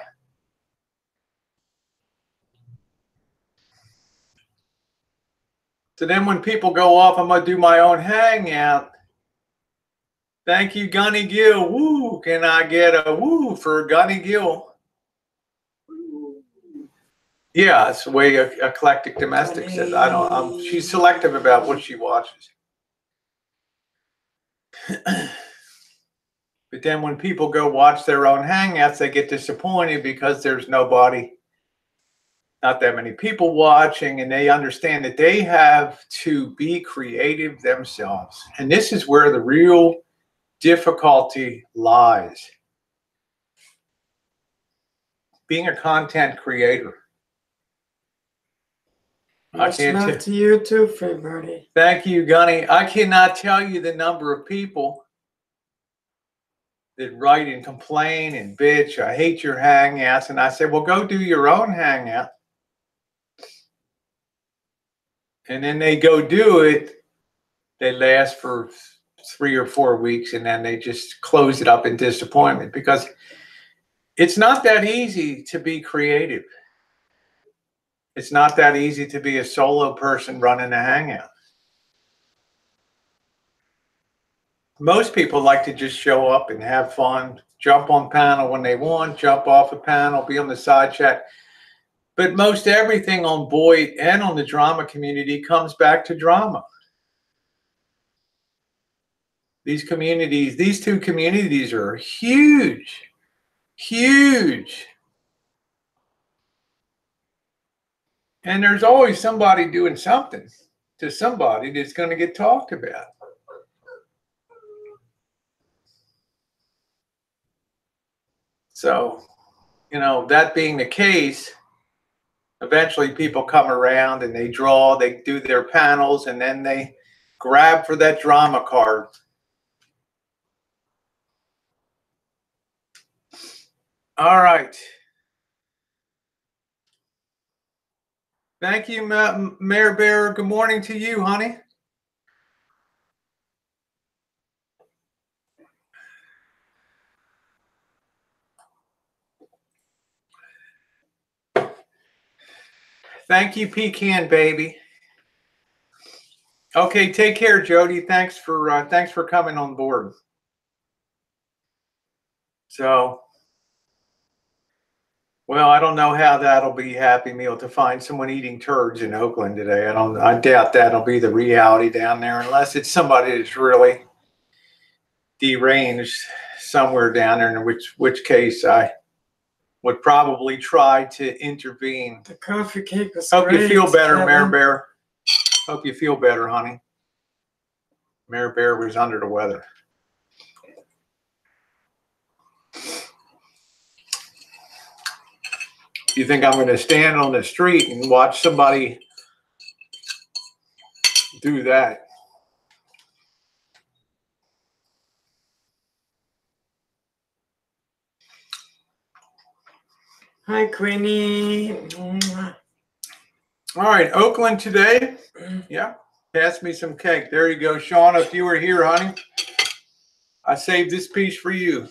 So then when people go off, I'm going to do my own hangout. Thank you, Gunny Gill. Woo! Can I get a woo for Gunny Gill? Yeah, it's the way Eclectic Domestic says. I don't. She's selective about what she watches. But then when people go watch their own hangouts, they get disappointed because there's nobody, not that many people watching, and they understand that they have to be creative themselves. And this is where the real difficulty lies. Being a content creator. Much love to you too, Free Birdie. Thank you, Gunny. I cannot tell you the number of people that write and complain and bitch, I hate your hangouts. And I say, well, go do your own hangout. And then they go do it. They last for 3 or 4 weeks, and then they just close it up in disappointment, because it's not that easy to be creative. It's not that easy to be a solo person running a hangout. Most people like to just show up and have fun, jump on panel when they want, jump off a panel, be on the side chat. But most everything on Boyd and on the drama community comes back to drama. These communities, these two communities are huge, huge. And there's always somebody doing something to somebody that's going to get talked about. So, you know, that being the case, eventually people come around and they draw, they do their panels, and then they grab for that drama card. All right. Thank you, Mayor Bear. Good morning to you, honey. Thank you, Pecan Baby. Okay, take care, Jody. Thanks for coming on board. So, well, I don't know how that'll be a Happy Meal to find someone eating turds in Oakland today. I doubt that'll be the reality down there, unless it's somebody that's really deranged somewhere down there, in which case I would probably try to intervene. The coffee cake was Hope great, you feel better, Kevin. Mayor Bear. Hope you feel better, honey. Mayor Bear was under the weather. You think I'm going to stand on the street and watch somebody do that? Hi, Queenie. All right, Oakland today. Yeah, pass me some cake. There you go, Sean. If you were here, honey, I saved this piece for you.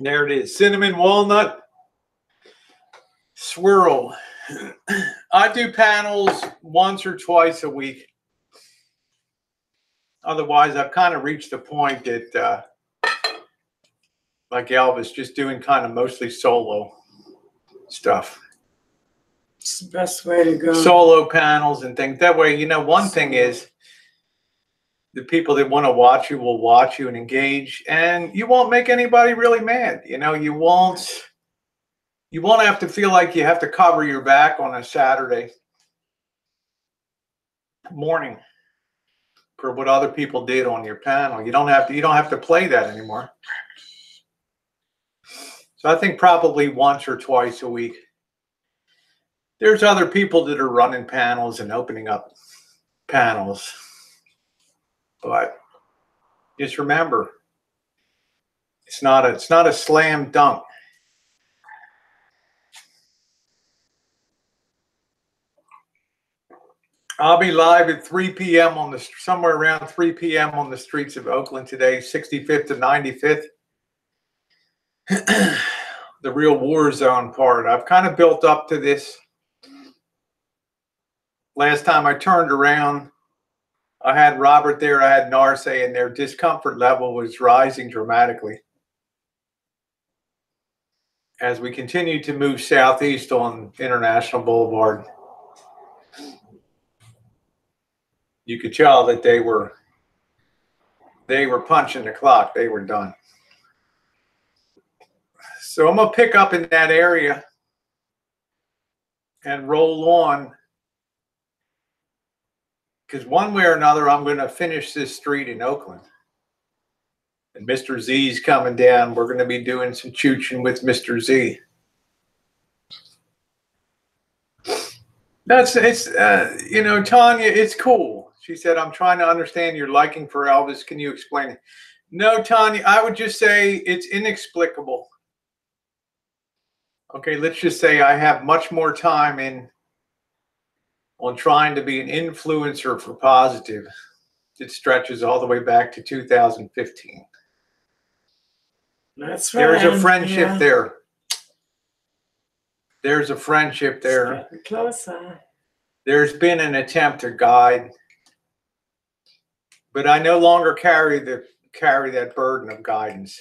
There it is. Cinnamon walnut swirl. I do panels once or twice a week. Otherwise, I've kind of reached the point that, like Elvis, just doing kind of mostly solo stuff. It's the best way to go. Solo panels and things. That way, you know, one thing is the people that want to watch you will watch you and engage, and you won't make anybody really mad. You know, you won't have to feel like you have to cover your back on a Saturday morning for what other people did on your panel. You don't have to play that anymore. So I think probably once or twice a week. There's other people that are running panels and opening up panels. But just remember, it's not a slam dunk. I'll be live at 3 p.m. somewhere around 3 p.m. on the streets of Oakland today, 65th to 95th. The real war zone part. I've kind of built up to this last time I turned around, I had Robert there, I had Narce, and their discomfort level was rising dramatically as we continued to move southeast on International Boulevard. You could tell that they were punching the clock. They were done. So I'm gonna pick up in that area and roll on, because one way or another I'm gonna finish this street in Oakland. And Mr. Z's coming down. We're gonna be doing some chooching with Mr. Z. You know, Tanya, it's cool. She said, I'm trying to understand your liking for Elvis. Can you explain it? No, Tanya, I would just say it's inexplicable. Okay, let's just say I have much more time on trying to be an influencer for positive. It stretches all the way back to 2015. That's right. There's a friendship there. There's a friendship there. It's getting closer. There's been an attempt to guide, but I no longer carry that burden of guidance.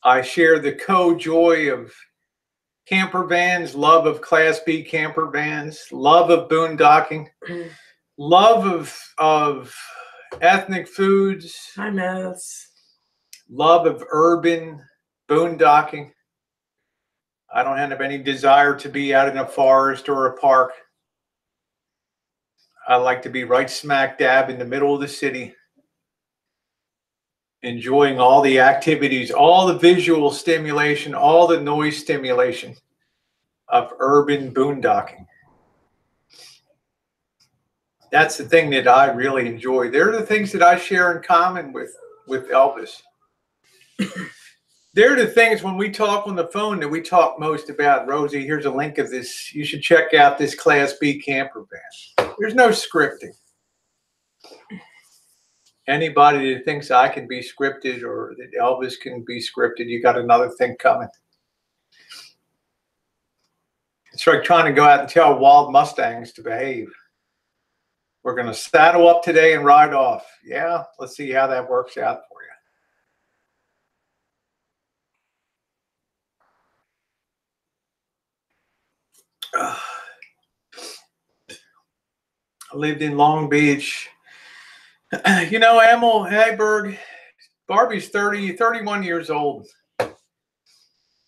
I share the co-joy of camper vans, love of Class B camper vans, love of boondocking, love of ethnic foods, Hi, Nels. love of urban boondocking. I don't have any desire to be out in a forest or a park. I like to be right smack dab in the middle of the city, enjoying all the activities, all the visual stimulation, all the noise stimulation of urban boondocking. That's the thing that I really enjoy. They're the things that I share in common with Elvis. They're the things when we talk on the phone that we talk most about. Rosie, here's a link of this. You should check out this Class B camper van. There's no scripting. Anybody that thinks I can be scripted or that Elvis can be scripted, you got another thing coming. It's like trying to go out and tell wild Mustangs to behave. We're going to saddle up today and ride off. Yeah, let's see how that works out for you. I lived in Long Beach. You know, Emil Hayberg, Barbie's 31 years old.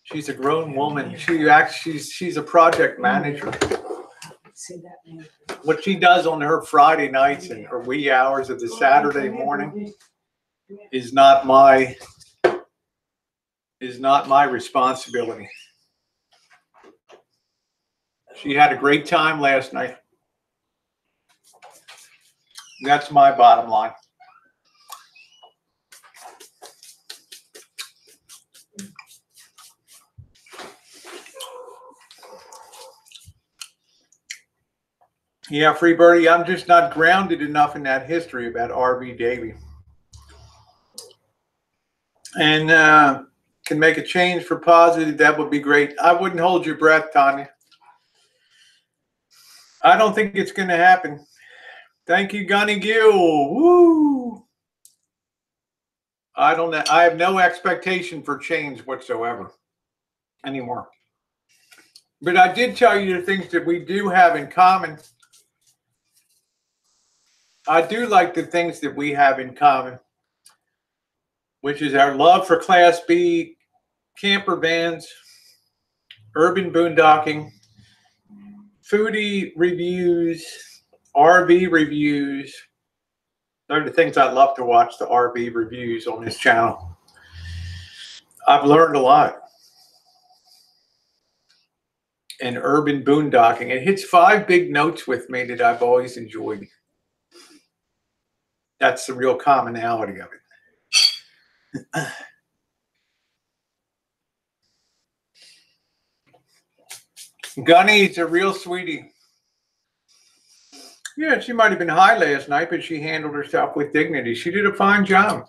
She's a grown woman. She's a project manager. What she does on her Friday nights and her wee hours of the Saturday morning is not my responsibility. She had a great time last night. That's my bottom line. Yeah, Free Birdie, I'm just not grounded enough in that history about R.V. Davey. And can make a change for positive, that would be great. I wouldn't hold your breath, Tanya. I don't think it's going to happen. Thank you, Gunny Gill. Woo! I don't know. I have no expectation for change whatsoever anymore. But I did tell you the things that we do have in common. I do like the things that we have in common, which is our love for Class B camper vans, urban boondocking, foodie reviews, RV reviews. They're the things I love to watch, the RV reviews on this channel. I've learned a lot. And urban boondocking. It hits 5 big notes with me that I've always enjoyed. That's the real commonality of it. Gunny's a real sweetie. Yeah, she might have been high last night, but she handled herself with dignity. She did a fine job.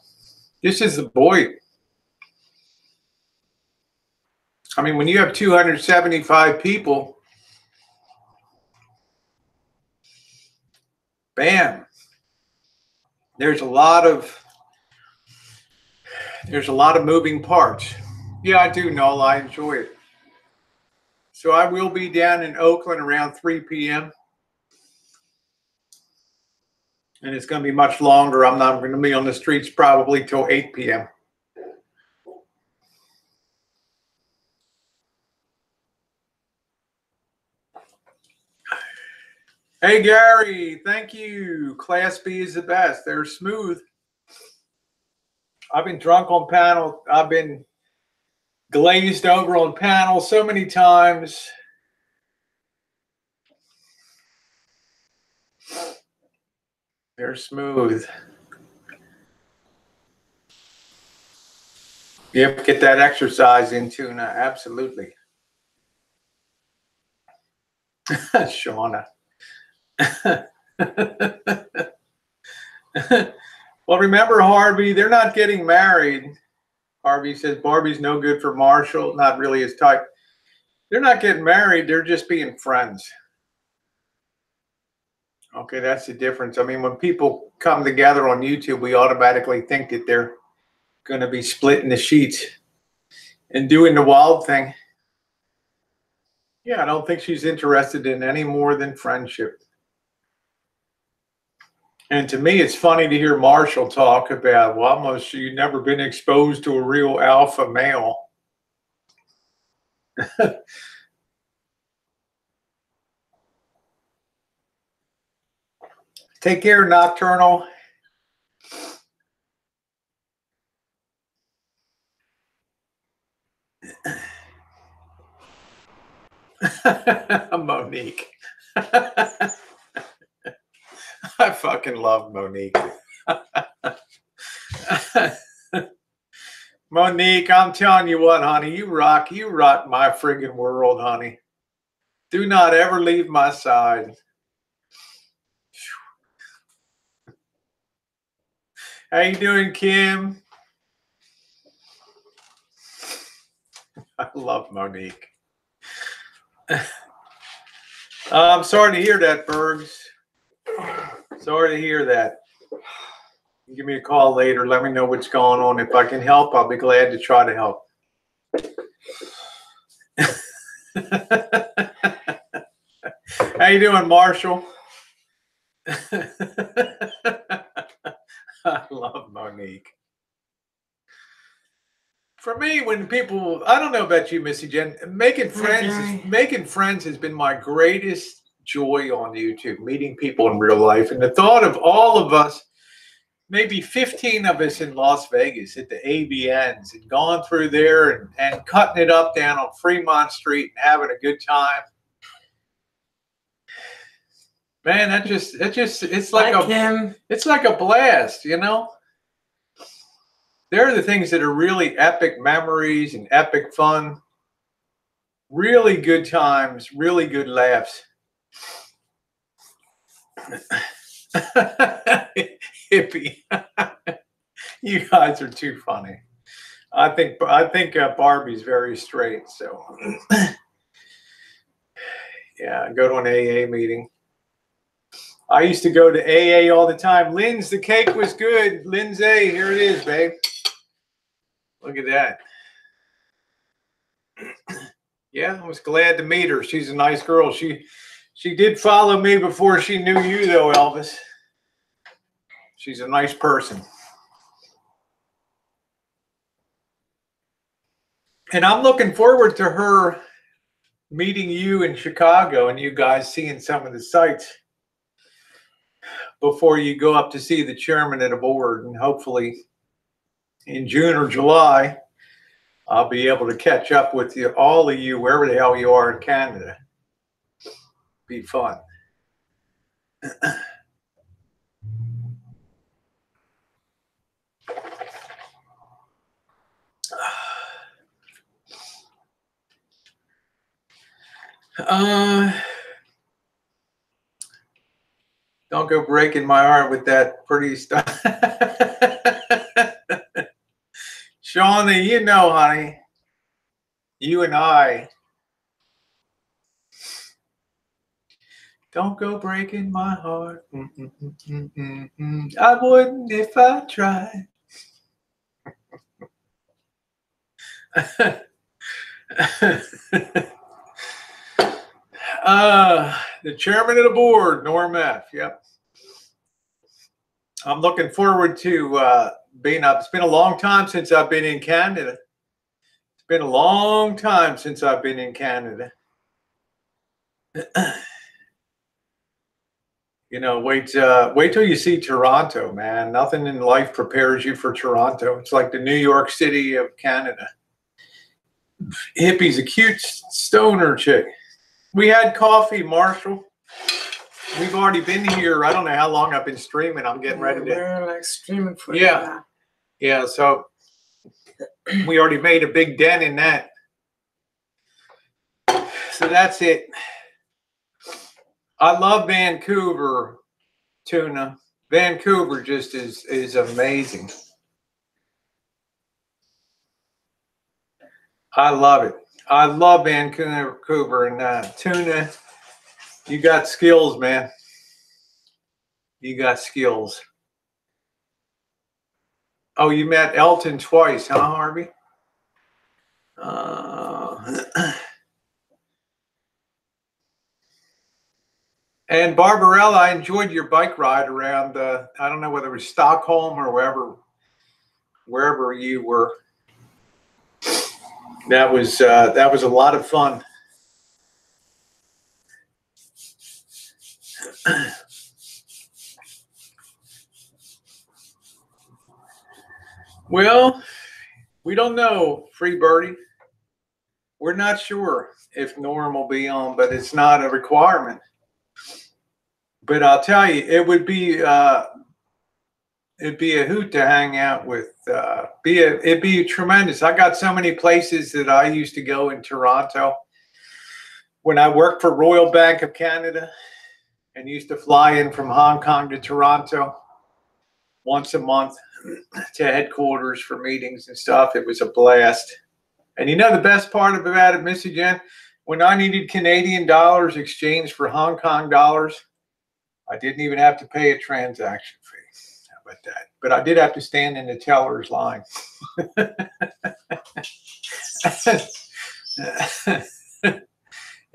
This is the boy. I mean, when you have 275 people bam. There's a lot of moving parts. Yeah, I do, Noel. I enjoy it. So I will be down in Oakland around 3 p.m. And it's going to be much longer. I'm not going to be on the streets probably till 8 p.m. Hey, Gary, thank you. Class B is the best. They're smooth. I've been drunk on panel. I've been glazed over on panel so many times. They're smooth. You have to get that exercise in too now. Absolutely. Shauna. Well, remember, Harvey, they're not getting married. Harvey says Barbie's no good for Marshall. Not really his type. They're not getting married. They're just being friends. Okay, that's the difference. I mean, when people come together on YouTube, we automatically think that they're going to be splitting the sheets and doing the wild thing. Yeah, I don't think she's interested in any more than friendship. And to me, it's funny to hear Marshall talk about, well, almost you've never been exposed to a real alpha male. Take care, Nocturnal. Monique. I fucking love Monique. Monique, I'm telling you what, honey, you rock my friggin' world, honey. Do not ever leave my side. How you doing, Kim? I love Monique. I'm sorry to hear that, Bergs. Sorry to hear that. Give me a call later. Let me know what's going on. If I can help, I'll be glad to try to help. How you doing, Marshall? I love Monique. For me, when people, I don't know about you, Missy Jenn, making friends has been my greatest joy on YouTube, meeting people in real life. And the thought of all of us, maybe 15 of us in Las Vegas at the AVNs and gone through there and cutting it up down on Fremont Street and having a good time. Man, it's like a blast, you know? They're the things that are really epic memories and epic fun. Really good times, really good laughs. Hippie. You guys are too funny. I think Barbie's very straight, so yeah, go to an AA meeting. I used to go to AA all the time. Lynn's, the cake was good. Lindsay, here it is, babe. Look at that. Yeah, I was glad to meet her. She's a nice girl. She did follow me before she knew you, though, Elvis. She's a nice person. And I'm looking forward to her meeting you in Chicago and you guys seeing some of the sites before you go up to see the chairman of the board. And hopefully in June or July, I'll be able to catch up with you, all of you, wherever the hell you are in Canada. Be fun. Don't go breaking my heart with that pretty stuff. Shawnee, you know, honey, you and I, Don't go breaking my heart. I wouldn't if I tried. The chairman of the board, Norm F. Yep. I'm looking forward to being up. It's been a long time since I've been in Canada. It's been a long time since I've been in Canada. You know, wait till you see Toronto, man. Nothing in life prepares you for Toronto. It's like the New York City of Canada. Hippie's a cute stoner chick. We had coffee, Marshall. We've already been here. I don't know how long I've been streaming. I'm getting ready to. We're like streaming for yeah, yeah. So we already made a big dent in that. So that's it. I love Vancouver, Tuna. Vancouver just is amazing. I love it. I love Vancouver and Tuna. You got skills, man. You got skills. Oh, you met Elton twice, huh, Harvey? And Barbarella, I enjoyed your bike ride around. I don't know whether it was Stockholm or wherever you were. That was a lot of fun. Well, we don't know, Free Birdie. We're not sure if Norm will be on, but it's not a requirement. But I'll tell you, it'd be a hoot to hang out with. It'd be tremendous. I got so many places that I used to go in Toronto when I worked for Royal Bank of Canada, and used to fly in from Hong Kong to Toronto once a month to headquarters for meetings and stuff. It was a blast. And you know the best part about it, Missy Jenn? When I needed Canadian dollars exchanged for Hong Kong dollars, I didn't even have to pay a transaction fee. How about that? But I did have to stand in the teller's line.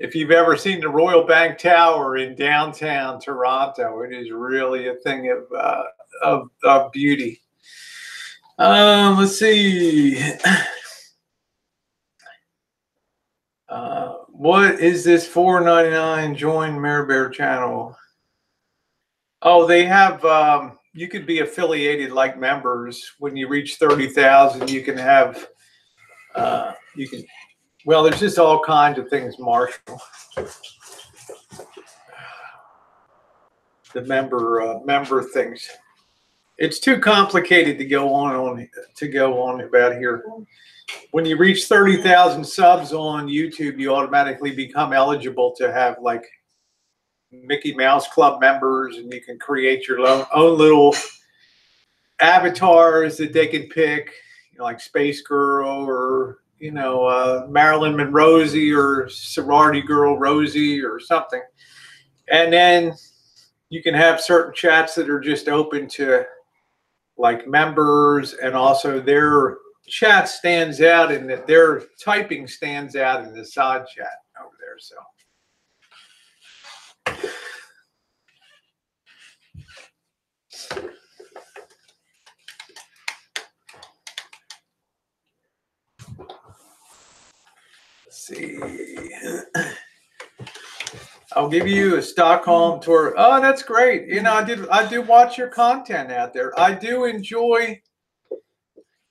If you've ever seen the Royal Bank Tower in downtown Toronto, it is really a thing of beauty. Let's see. What is this $4.99 join Mare Bear channel? Oh, they have, you could be affiliated like members. When you reach 30,000, you can have, well, there's just all kinds of things, Marshall. The member things. It's too complicated to go on about here. When you reach 30,000 subs on YouTube, you automatically become eligible to have like Mickey Mouse Club members, and you can create your own little avatars that they can pick, you know, like Space Girl or, you know, Marilyn Monroe or Sorority Girl Rosie or something. And then you can have certain chats that are just open to like members, and also their chat stands out and that their typing stands out in the side chat over there. So let's see. I'll give you a Stockholm tour. Oh, that's great. You know, I do watch your content out there. I do enjoy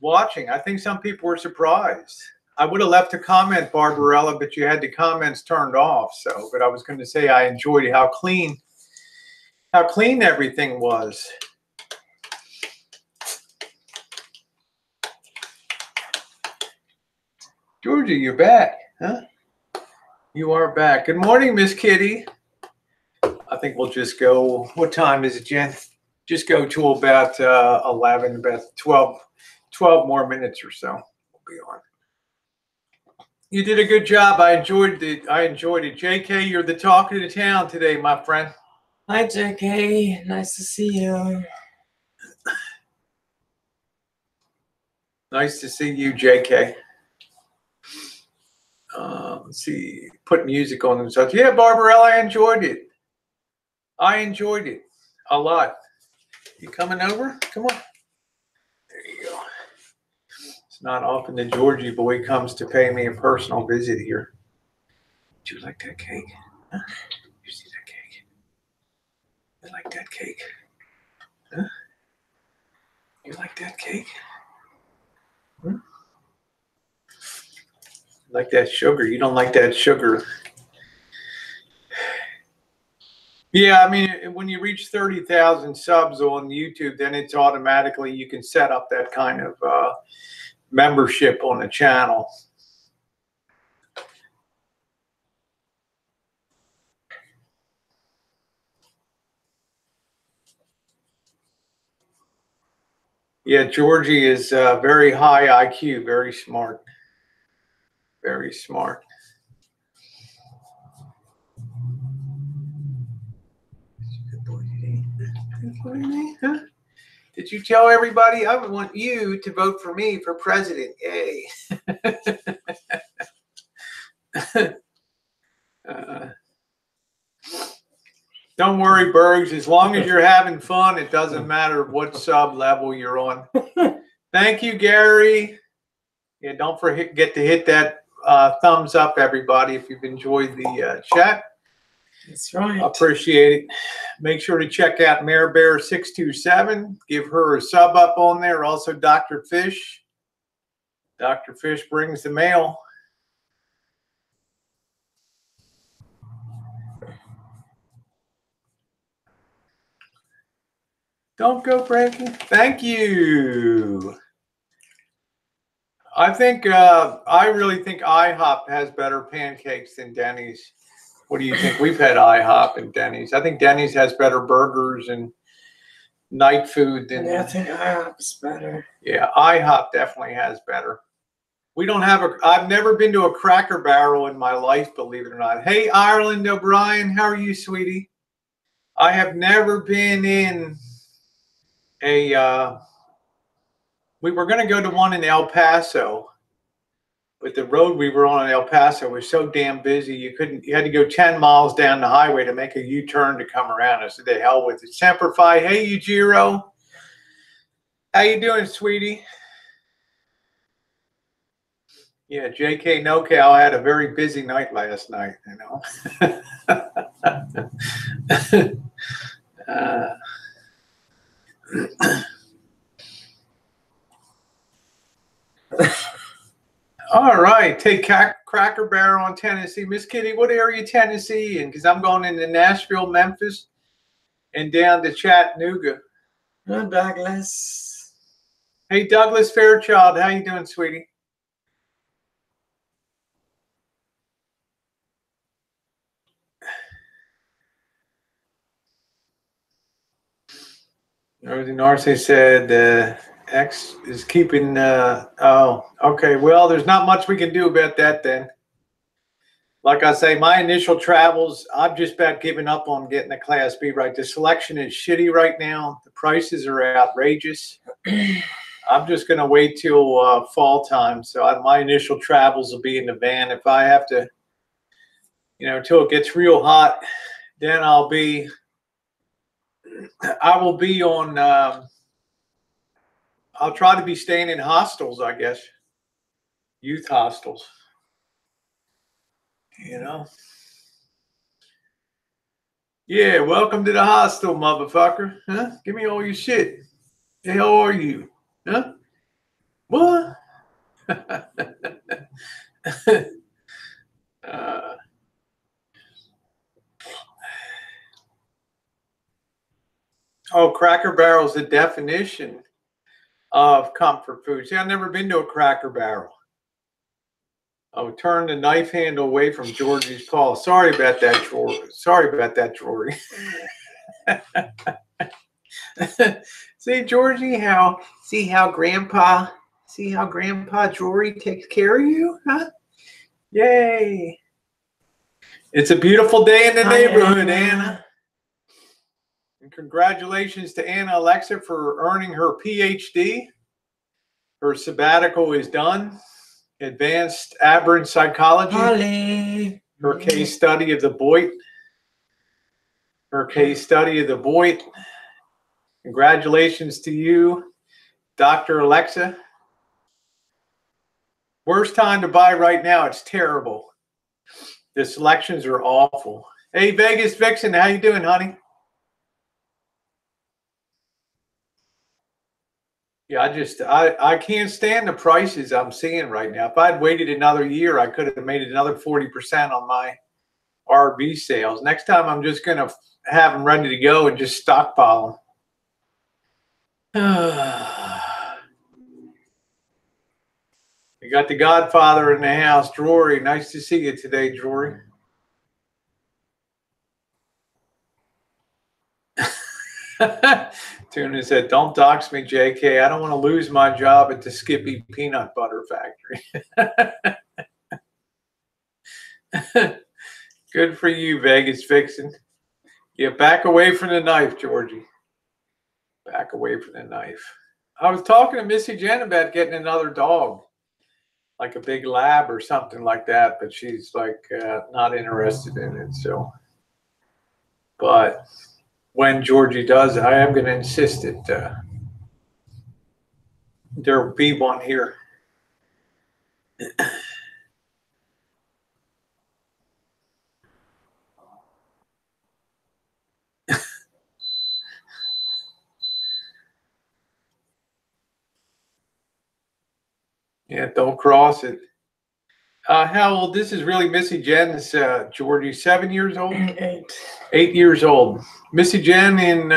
watching. I think some people were surprised. I would have left a comment, Barbarella, but you had the comments turned off. So, but I was going to say I enjoyed how clean everything was. Georgia, you're back, huh? You are back. Good morning, Miss Kitty. I think we'll just go. What time is it, Jen? Just go to about 11, about 12 more minutes or so. We'll be on. You did a good job. I enjoyed it. JK, you're the talk of the town today, my friend. Hi, JK. Nice to see you. Nice to see you, JK. Let's see. Put music on themselves. Yeah, Barbarella, I enjoyed it. I enjoyed it a lot. You coming over? Come on. There you go. It's not often the Georgie boy comes to pay me a personal visit here. Do you like that cake? Huh? You see that cake? You like that cake? Huh? You like that cake? Huh? Like that sugar. You don't like that sugar. Yeah, I mean, when you reach 30,000 subs on YouTube, then it's automatically, you can set up that kind of membership on the channel. Yeah, Georgie is very high IQ, very smart. Very smart. Huh? Did you tell everybody? I would want you to vote for me for president. Yay. Don't worry, Bergs. As long as you're having fun, it doesn't matter what sub level you're on. Thank you, Gary. Yeah, don't forget to hit that thumbs up, everybody, if you've enjoyed the chat. That's right. Appreciate it. Make sure to check out Mare Bear 627. Give her a sub up on there. Also, Dr. Fish. Dr. Fish brings the mail. Don't go breaking. Thank you. I think I really think IHOP has better pancakes than Denny's. What do you think? We've had IHOP and Denny's. I think Denny's has better burgers and night food than. Yeah, I think IHOP's better. Yeah, IHOP definitely has better. We don't have I've never been to a Cracker Barrel in my life, believe it or not. Hey, Ireland O'Brien, how are you, sweetie? I have never been in a. We were going to go to one in El Paso, but the road we were on in El Paso was so damn busy. You had to go 10 miles down the highway to make a U-turn to come around. I said, the hell with it. Semperfi. Hey, Yujiro. How you doing, sweetie? Yeah, JK NoCal had a very busy night last night, you know. All right, take Cracker Barrel on Tennessee. Miss Kitty, what area Tennessee in? Because I'm going into Nashville, Memphis, and down to Chattanooga. Hello, Douglas. Hey, Douglas Fairchild, how you doing, sweetie? Rosie Narce said X is keeping. Oh, okay. Well, there's not much we can do about that then. Like I say, my initial travels, I've just about given up on getting a Class B right. The selection is shitty right now. The prices are outrageous. I'm just going to wait till fall time. So my initial travels will be in the van. If I have to, you know, till it gets real hot, then I will be on, I'll try to be staying in hostels, I guess. Youth hostels. You know? Yeah, welcome to the hostel, motherfucker. Huh? Give me all your shit. The hell are you? Huh? What? Oh, Cracker Barrel's the definition of comfort food. See, I've never been to a Cracker Barrel. Oh, turn the knife handle away from Georgie's call. Sorry about that, Georgie. Sorry about that, Georgie. See, Georgie, see how Grandpa Georgie takes care of you, huh? Yay. It's a beautiful day in the neighborhood, Anna. And congratulations to Anna Alexa for earning her PhD. Her sabbatical is done. Advanced aberrant psychology. Holly. Her case study of the Boyd. Her case study of the Boyd. Congratulations to you, Dr. Alexa. Worst time to buy right now. It's terrible. The selections are awful. Hey, Vegas Vixen, how you doing, honey? Yeah, I can't stand the prices I'm seeing right now. If I'd waited another year, I could have made it another 40% on my RV sales. Next time, I'm just going to have them ready to go and just stockpile them. You got the Godfather in the house, Drury. Nice to see you today, Drury. Tuna said, don't dox me, JK. I don't want to lose my job at the Skippy Peanut Butter Factory. Good for you, Vegas Vixen. Yeah, back away from the knife, Georgie. Back away from the knife. I was talking to Missy Jenn about getting another dog, like a big lab or something like that, but she's like not interested in it. So, but when Georgie does, I am going to insist that there be one here. Yeah, don't cross it. How old? This is really Missy Jenn's, Georgie, 7 years old? 8. 8 years old. Missy Jenn in,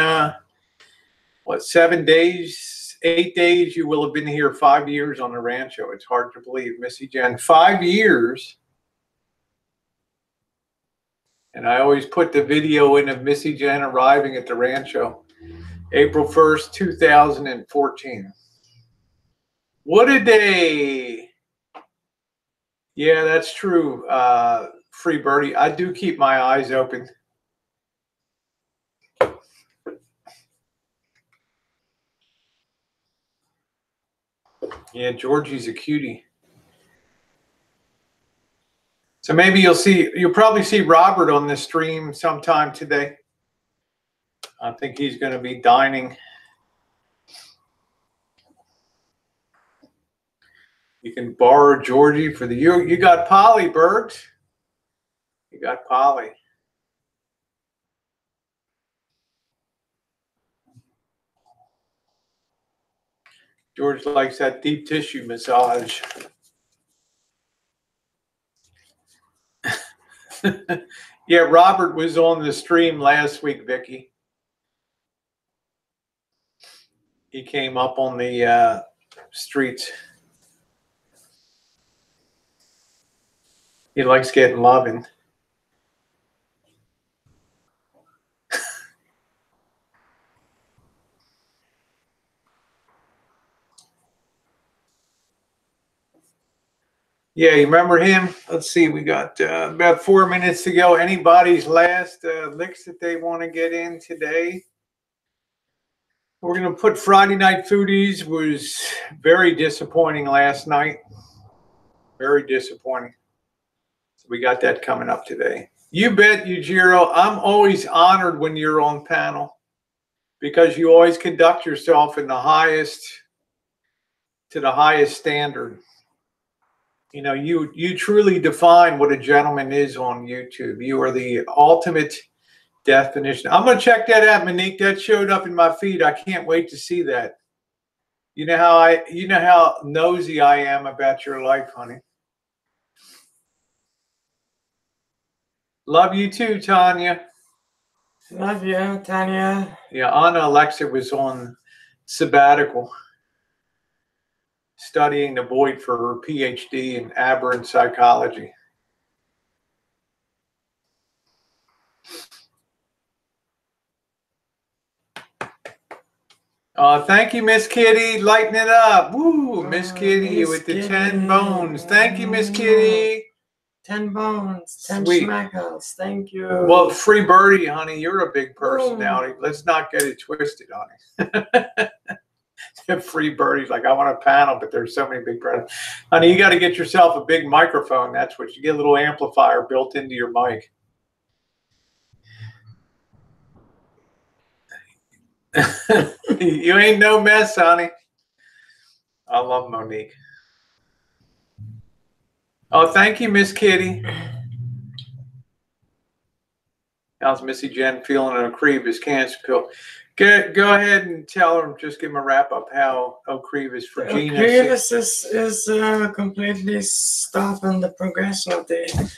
what, 7 days, 8 days, you will have been here 5 years on the Rancho. It's hard to believe. Missy Jenn, 5 years. And I always put the video in of Missy Jenn arriving at the Rancho, April 1st, 2014. What a day. Yeah, that's true, Free Birdie. I do keep my eyes open. Yeah, Georgie's a cutie. So maybe you'll probably see Robert on this stream sometime today. I think he's going to be dining. You can borrow Georgie for the year. You got Polly, Bergs. You got Polly. George likes that deep tissue massage. Yeah, Robert was on the stream last week, Vicky. He came up on the streets. He likes getting loving. Yeah, you remember him? Let's see, we got about 4 minutes to go. Anybody's last licks that they want to get in today? We're going to put Friday Night Foodies. Was very disappointing last night. Very disappointing. So we got that coming up today. You bet, Yujiro. I'm always honored when you're on panel because you always conduct yourself in the highest, to the highest standard. You know, you truly define what a gentleman is on YouTube. You are the ultimate definition. I'm going to check that out, Monique. That showed up in my feed. I can't wait to see that. You know how nosy I am about your life, honey. Love you too, Tanya. Love you, Tanya. Yeah, Anna Alexa was on sabbatical, studying the Boyd for her PhD in aberrant psychology. Thank you, Miss Kitty. Lighten it up. Woo, Miss Kitty with the 10 bones. Thank you, Miss Kitty. 10 bones, 10 Sweet. schmackles. Thank you. Well, free birdie, honey. You're a big Boom. personality. Let's not get it twisted, honey. Free birdies, like I want a panel, but there's so many big birdies. Honey, you got to get yourself a big microphone. That's what you get, a little amplifier built into your mic. You ain't no mess, honey. I love Monique. Oh, thank you, Miss Kitty. How's Missy Jenn feeling on Ocreva's cancer pill? Go ahead and tell her, just give them a wrap up how Ocreva's for Gina. Ocreva's is completely stopping the progression of the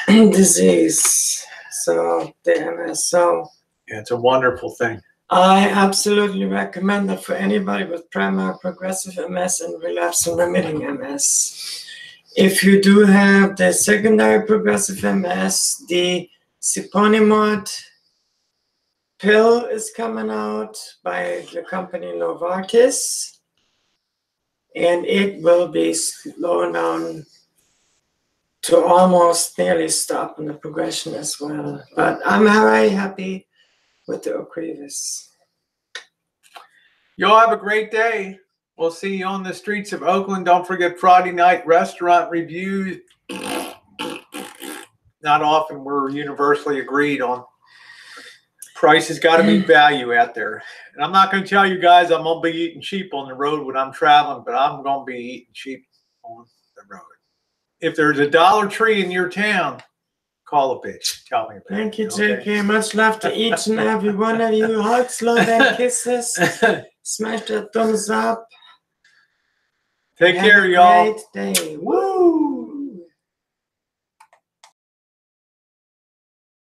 disease. So the MS. So yeah, it's a wonderful thing. I absolutely recommend it for anybody with primary progressive MS and relapse and remitting MS. If you do have the secondary progressive MS, the Siponimod pill is coming out by the company Novartis, and it will be slowing down to almost nearly stopping the progression as well. But I'm very happy with the Ocrevus. Y'all have a great day. We'll see you on the streets of Oakland. Don't forget Friday night restaurant reviews. Not often we're universally agreed on. Price has got to be value out there. And I'm not going to tell you guys I'm going to be eating cheap on the road when I'm traveling, but I'm going to be eating cheap on the road. If there's a Dollar Tree in your town, call a bitch. Tell me about it. Thank you, JK. Much love to each and every one of you. Hugs, love, and kisses. Smash that thumbs up. Take care, y'all. Have a great day. Woo!